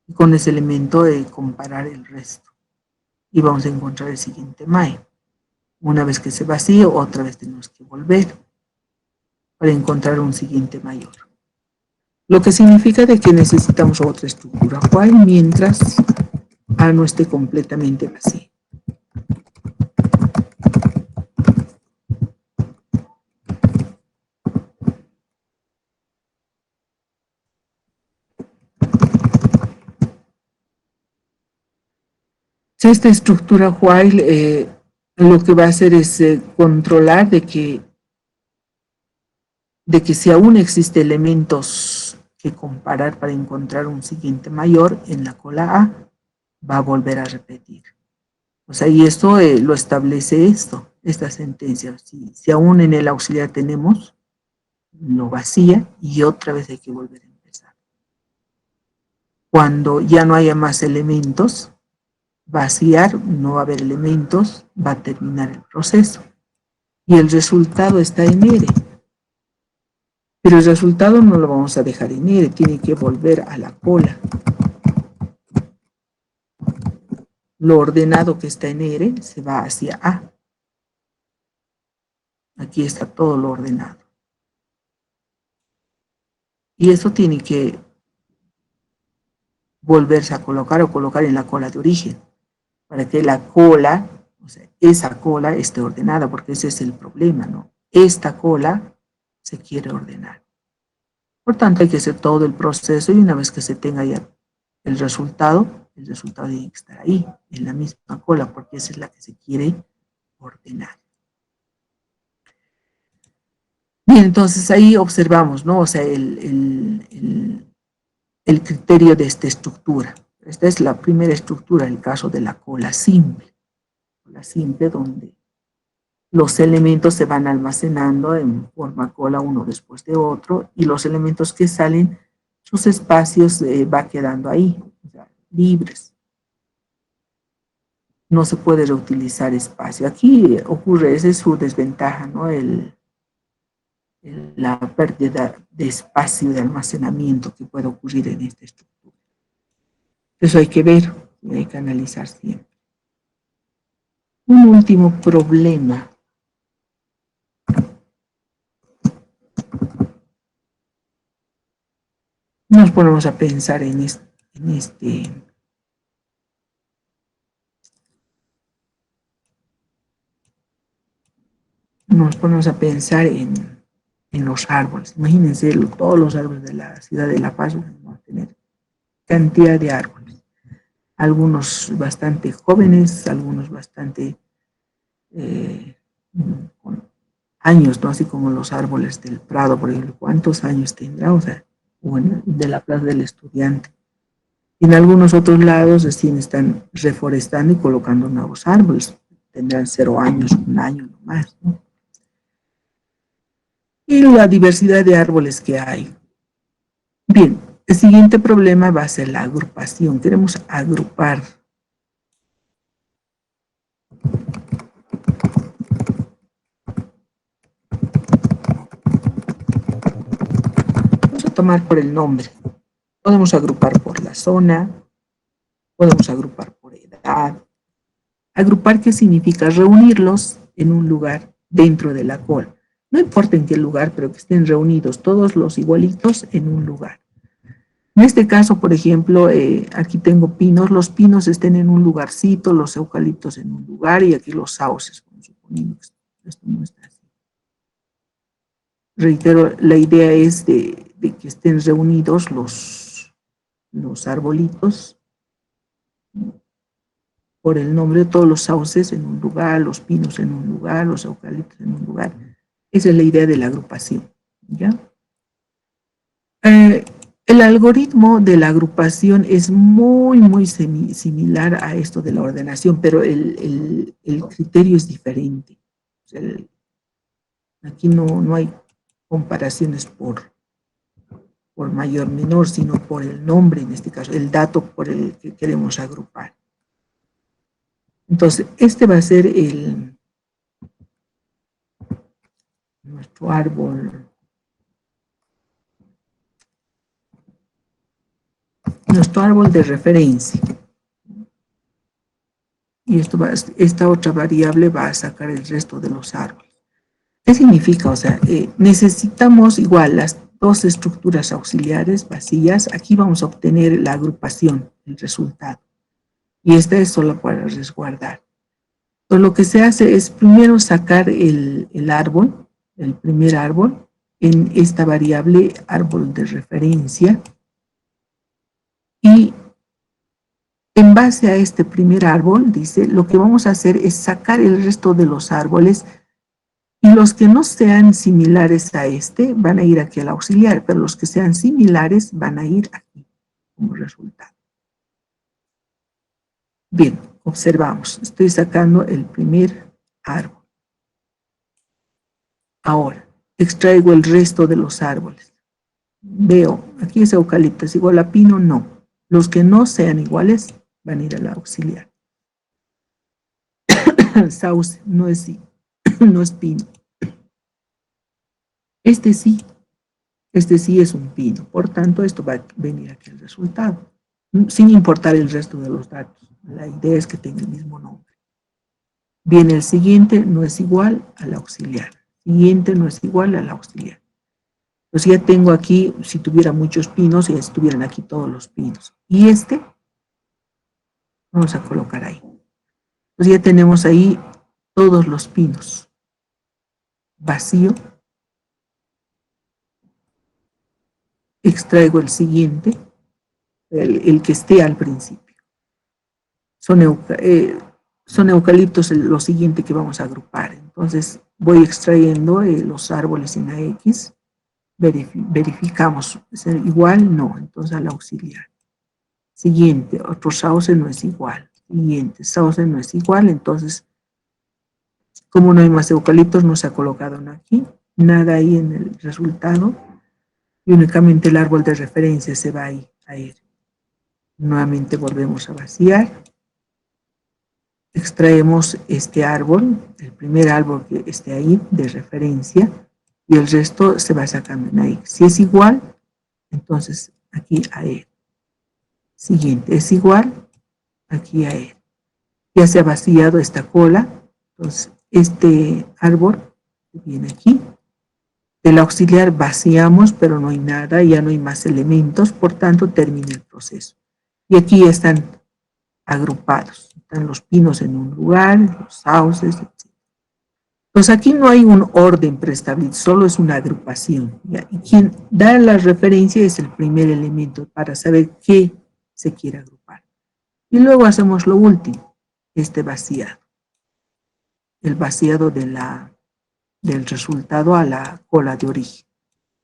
y con ese elemento comparar el resto. Y vamos a encontrar el siguiente MAE. Una vez que se vacíe, otra vez tenemos que volver para encontrar un siguiente mayor. Lo que significa de que necesitamos otra estructura while mientras A no esté completamente vacío. Esta estructura while lo que va a hacer es controlar de que si aún existen elementos que comparar para encontrar un siguiente mayor en la cola A, va a volver a repetir. O sea, y esto lo establece esta sentencia. Si aún en el auxiliar tenemos, lo vacía y otra vez hay que volver a empezar. Cuando ya no haya más elementos, vaciar, no va a haber elementos, va a terminar el proceso. Y el resultado está en R. Pero el resultado no lo vamos a dejar en R, tiene que volver a la cola. Lo ordenado que está en R se va hacia A. Aquí está todo lo ordenado. Y eso tiene que volverse a colocar o colocar en la cola de origen, para que la cola, o sea, esa cola esté ordenada, porque ese es el problema, ¿no? Esta cola se quiere ordenar. Por tanto, hay que hacer todo el proceso y una vez que se tenga ya el resultado tiene que estar ahí, en la misma cola, porque esa es la que se quiere ordenar. Bien, entonces ahí observamos, ¿no? O sea, el criterio de esta estructura. Esta es la primera estructura, el caso de la cola simple. Cola simple donde los elementos se van almacenando en forma cola uno después de otro y los elementos que salen, sus espacios va quedando ahí, o sea, libres. No se puede reutilizar espacio. Aquí ocurre, esa es su desventaja, ¿no? la pérdida de espacio de almacenamiento que puede ocurrir en esta estructura. Eso hay que ver y hay que analizar siempre. Un último problema. Nos ponemos a pensar en este nos ponemos a pensar en los árboles. Imagínense todos los árboles de la ciudad de La Paz, vamos a tener cantidad de árboles. Algunos bastante jóvenes, algunos bastante con años, ¿no? Así como los árboles del Prado, por ejemplo. ¿Cuántos años tendrá? O sea, bueno, de la Plaza del Estudiante. Y en algunos otros lados recién están reforestando y colocando nuevos árboles. Tendrán 0 años, 1 año nomás, ¿no? Y la diversidad de árboles que hay. Bien, el siguiente problema va a ser la agrupación. Queremos agrupar. Vamos a tomar por el nombre. Podemos agrupar por la zona, podemos agrupar por edad. Agrupar, ¿qué significa? Reunirlos en un lugar dentro de la cola. No importa en qué lugar, pero que estén reunidos todos los igualitos en un lugar. En este caso, por ejemplo, aquí tengo pinos. Los pinos estén en un lugarcito, los eucaliptos en un lugar y aquí los sauces, suponiendo que esto no está así. Reitero, la idea es de que estén reunidos los arbolitos por el nombre de todos los sauces en un lugar, los pinos en un lugar, los eucaliptos en un lugar. Esa es la idea de la agrupación, ¿ya? El algoritmo de la agrupación es muy similar a esto de la ordenación, pero el criterio es diferente. O sea, aquí no hay comparaciones por mayor o menor, sino por el nombre, en este caso, el dato por el que queremos agrupar. Entonces, este va a ser nuestro árbol. Nuestro árbol de referencia. Y esta otra variable va a sacar el resto de los árboles. ¿Qué significa? O sea, necesitamos igual las dos estructuras auxiliares vacías. Aquí vamos a obtener la agrupación, el resultado. Y esta es solo para resguardar. Entonces, lo que se hace es primero sacar el árbol, el primer árbol, en esta variable árbol de referencia. Y en base a este primer árbol, dice, lo que vamos a hacer es sacar el resto de los árboles y los que no sean similares a este van a ir aquí al auxiliar, pero los que sean similares van a ir aquí como resultado. Bien, observamos, estoy sacando el primer árbol. Ahora, extraigo el resto de los árboles. Veo, aquí es eucalipto, ¿es igual a pino? No. Los que no sean iguales van a ir al auxiliar. Sauce no es pino. Este sí es un pino. Por tanto, esto va a venir aquí el resultado, sin importar el resto de los datos. La idea es que tenga el mismo nombre. Bien, el siguiente no es igual al auxiliar. Siguiente no es igual al auxiliar. Entonces ya tengo aquí, si tuviera muchos pinos, ya estuvieran aquí todos los pinos. Y este, vamos a colocar ahí. Entonces ya tenemos ahí todos los pinos. Vacío. Extraigo el siguiente, el que esté al principio. Son eucaliptos lo siguiente que vamos a agrupar. Entonces voy extrayendo los árboles en la X. Verificamos, ¿es igual? No, entonces al auxiliar. Siguiente, otro sauce no es igual. Siguiente, sauce no es igual, entonces, como no hay más eucaliptos, no se ha colocado aquí, nada ahí en el resultado, y únicamente el árbol de referencia se va ahí a ir. Nuevamente volvemos a vaciar. Extraemos este árbol, el primer árbol que esté ahí de referencia, y el resto se va sacando en AX. Si es igual, entonces aquí a E. Siguiente, es igual, aquí a E. Ya se ha vaciado esta cola, entonces este árbol viene aquí. Del auxiliar vaciamos, pero no hay nada, ya no hay más elementos, por tanto termina el proceso. Y aquí están agrupados, están los pinos en un lugar, los sauces, etc. Pues aquí no hay un orden preestablecido, solo es una agrupación. ¿Ya? Y quien da la referencia es el primer elemento para saber qué se quiere agrupar. Y luego hacemos lo último, este vaciado. El vaciado del resultado a la cola de origen,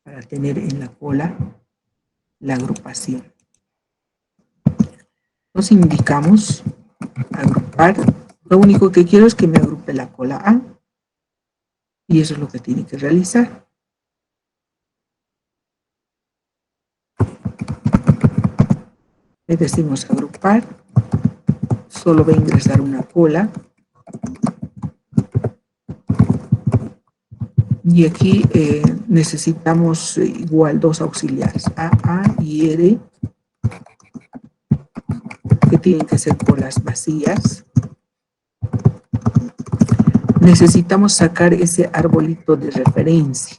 para tener en la cola la agrupación. Nos indicamos agrupar. Lo único que quiero es que me agrupe la cola A. Y eso es lo que tiene que realizar. Le decimos agrupar. Solo va a ingresar una cola. Y aquí necesitamos igual dos auxiliares, A y R, que tienen que ser colas vacías. Necesitamos sacar ese arbolito de referencia.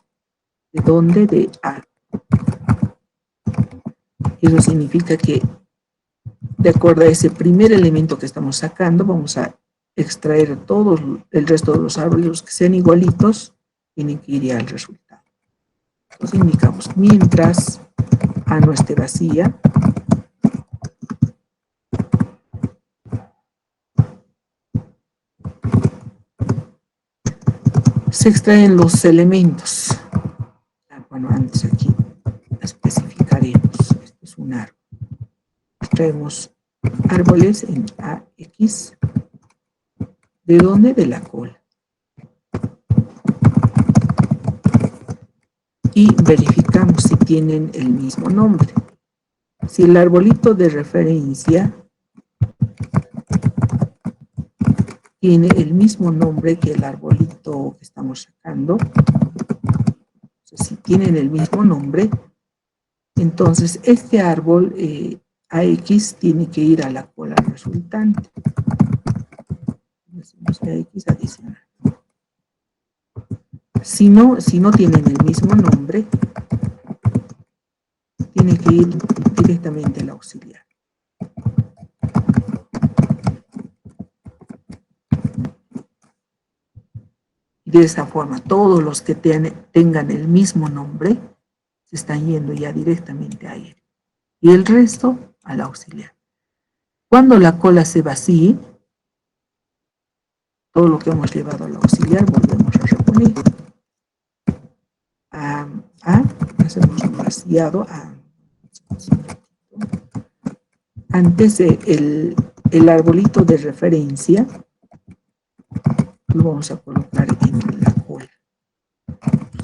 ¿De dónde? De A. Eso significa que, de acuerdo a ese primer elemento que estamos sacando, vamos a extraer todo el resto de los árboles, los que sean igualitos, tienen que ir ya al resultado. Entonces indicamos, mientras A no esté vacía, se extraen los elementos. Bueno, antes aquí especificaremos. Esto es un árbol. Extraemos árboles en AX. ¿De dónde? De la cola. Y verificamos si tienen el mismo nombre. Si el arbolito de referencia tiene el mismo nombre que el arbolito que estamos sacando, si tienen el mismo nombre, entonces este árbol AX tiene que ir a la cola resultante. Decimos AX adicional. Si no tienen el mismo nombre, tiene que ir directamente al auxiliar. Y de esa forma, todos los que tengan el mismo nombre se están yendo ya directamente a él. Y el resto al auxiliar. Cuando la cola se vacíe, todo lo que hemos llevado al auxiliar volvemos a reponer. Hacemos un vaciado. Antes el arbolito de referencia lo vamos a colocar en la cola.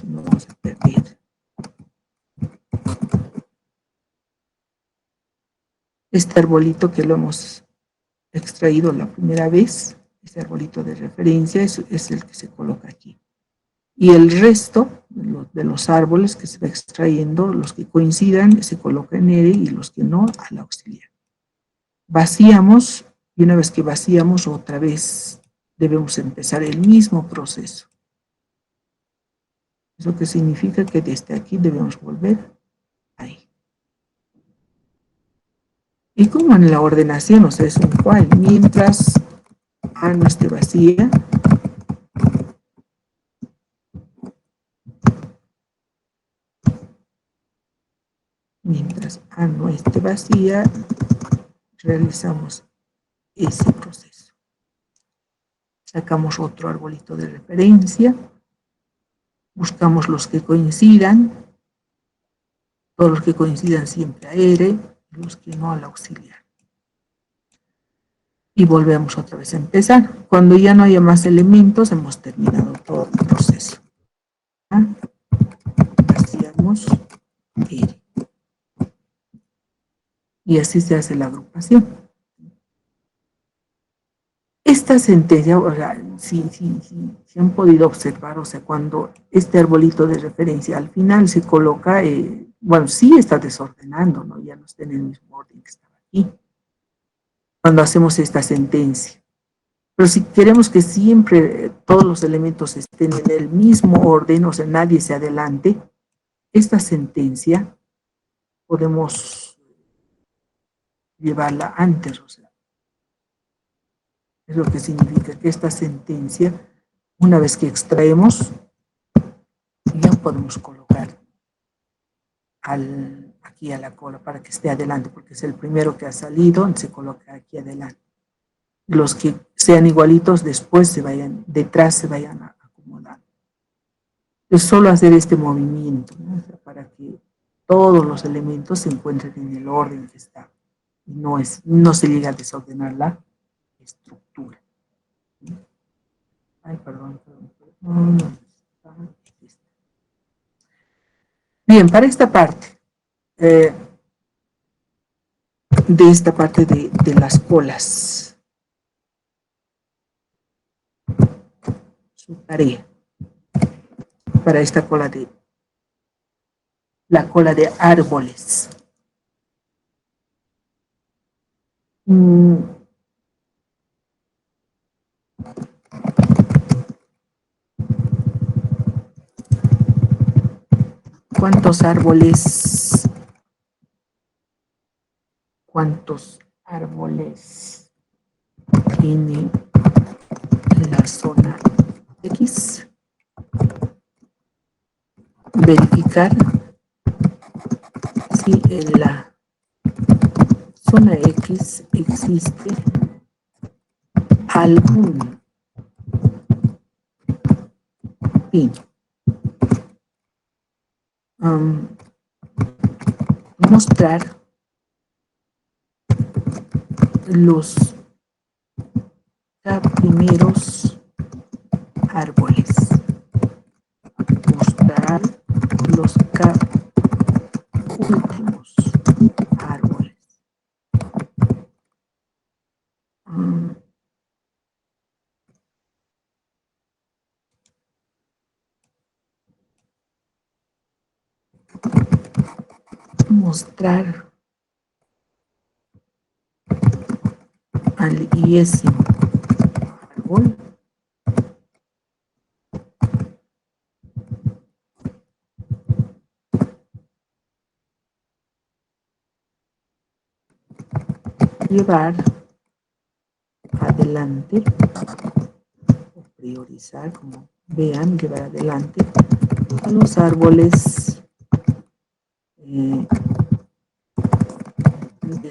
No vamos a perder. Este arbolito que lo hemos extraído la primera vez, este arbolito de referencia, es el que se coloca aquí. Y el resto de los árboles que se va extrayendo, los que coincidan, se coloca en R y los que no, al auxiliar. Vaciamos, y una vez que vaciamos, otra vez debemos empezar el mismo proceso. Eso que significa que desde aquí debemos volver ahí. Y como en la ordenación, o sea, es un while, mientras A no esté vacía, mientras A no esté vacía, realizamos ese proceso. Sacamos otro arbolito de referencia, buscamos los que coincidan, todos los que coincidan siempre a R, los que no al auxiliar. Y volvemos otra vez a empezar. Cuando ya no haya más elementos, hemos terminado todo el proceso. Vaciamos R. Y así se hace la agrupación. esta sentencia, o sea, si han podido observar, o sea, cuando este arbolito de referencia al final se coloca, bueno, sí está desordenando, ¿no? Ya no está en el mismo orden que estaba aquí, cuando hacemos esta sentencia. Pero si queremos que siempre todos los elementos estén en el mismo orden, o sea, nadie se adelante, esta sentencia podemos llevarla antes, o sea, es lo que significa que esta sentencia, una vez que extraemos, ya podemos colocar aquí a la cola para que esté adelante, porque es el primero que ha salido, se coloca aquí adelante. Los que sean igualitos después detrás se vayan acomodando. Es solo hacer este movimiento, ¿no? O sea, para que todos los elementos se encuentren en el orden que está. Y no se llega a desordenar la estructura. Ay, perdón. Bien, para esta parte, de esta parte de las colas, su tarea para esta la cola de árboles. ¿Cuántos árboles tiene la zona X? Verificar si en la zona X existe algún pin. Mostrar los primeros árboles. Mostrar los últimos árboles. Mostrar al iésimo árbol llevar adelante o priorizar, como vean, llevar adelante a los árboles de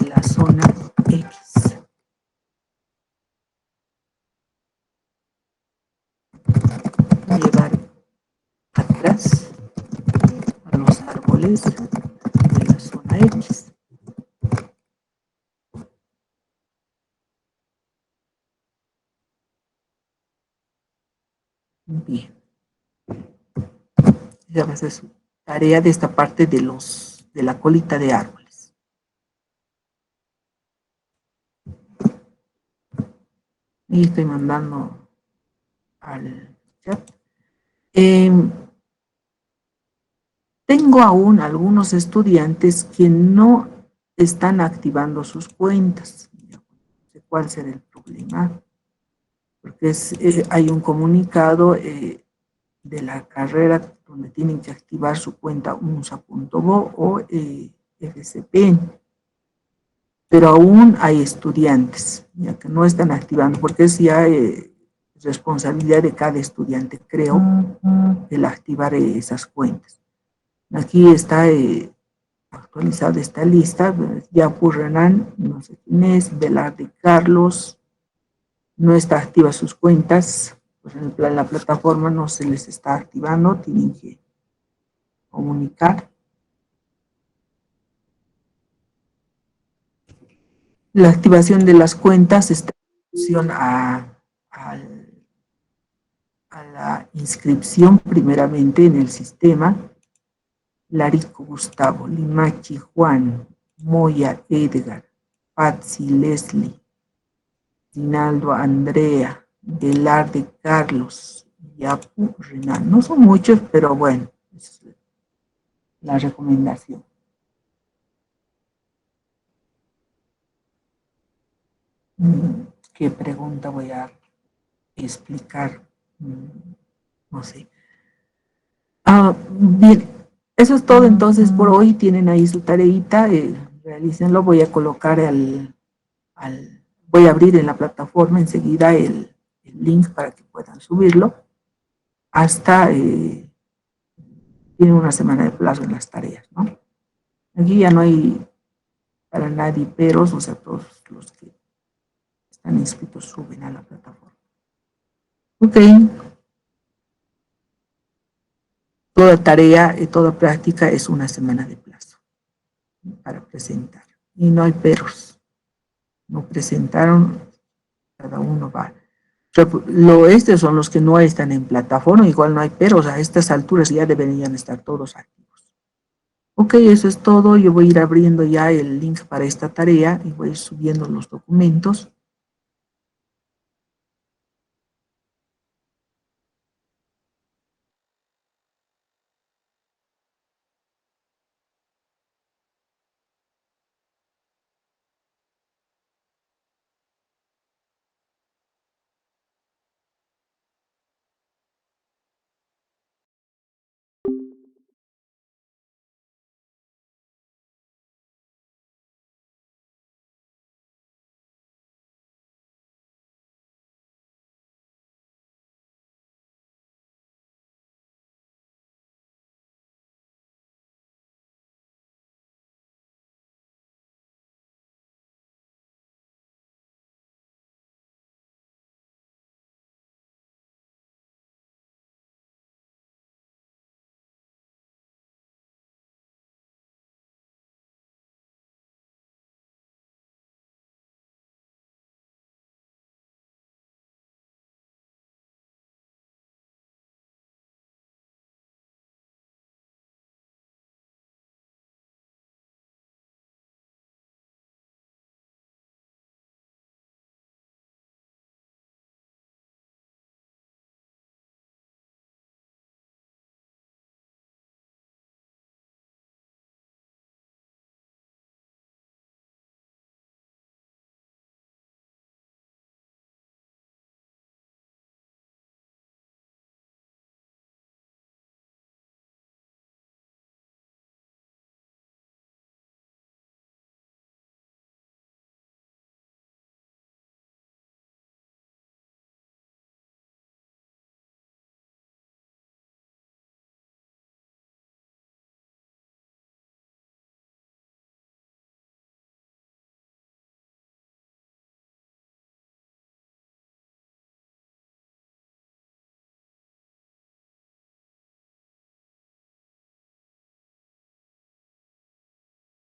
la zona X. Llevar atrás a los árboles de la zona X. Bien. Ya va a ser su tarea de esta parte de la colita de árboles. Y estoy mandando al chat. Tengo aún algunos estudiantes que no están activando sus cuentas. No sé cuál será el problema, porque hay un comunicado de la carrera donde tienen que activar su cuenta unsa.bo o FCPN. Pero aún hay estudiantes ya que no están activando, porque es ya responsabilidad de cada estudiante, creo, el activar esas cuentas. Aquí está actualizada esta lista. Yapu Renan, no sé quién es, Velarde Carlos, no está activa sus cuentas, pues en la plataforma no se les está activando, tienen que comunicar. La activación de las cuentas está en función a la inscripción primeramente en el sistema. Larico Gustavo, Limachi Juan, Moya Edgar, Patsy Leslie, Rinaldo, Andrea, Velarde, Carlos, Yapu, Renan. No son muchos, pero bueno, es la recomendación. ¿Qué pregunta voy a explicar? No sé. Bien, eso es todo entonces por hoy. Tienen ahí su tareita, realícenlo. Voy a colocar voy a abrir en la plataforma enseguida el link para que puedan subirlo. Hasta, tienen una semana de plazo en las tareas, ¿no? Aquí ya no hay para nadie peros, o sea, todos los que están inscritos suben a la plataforma. Ok. Toda tarea, toda práctica es una semana de plazo para presentar. Y no hay peros. No presentaron, cada uno va. Estos son los que no están en plataforma, igual no hay peros. A estas alturas ya deberían estar todos activos. Ok, eso es todo. Yo voy a ir abriendo ya el link para esta tarea y voy subiendo los documentos.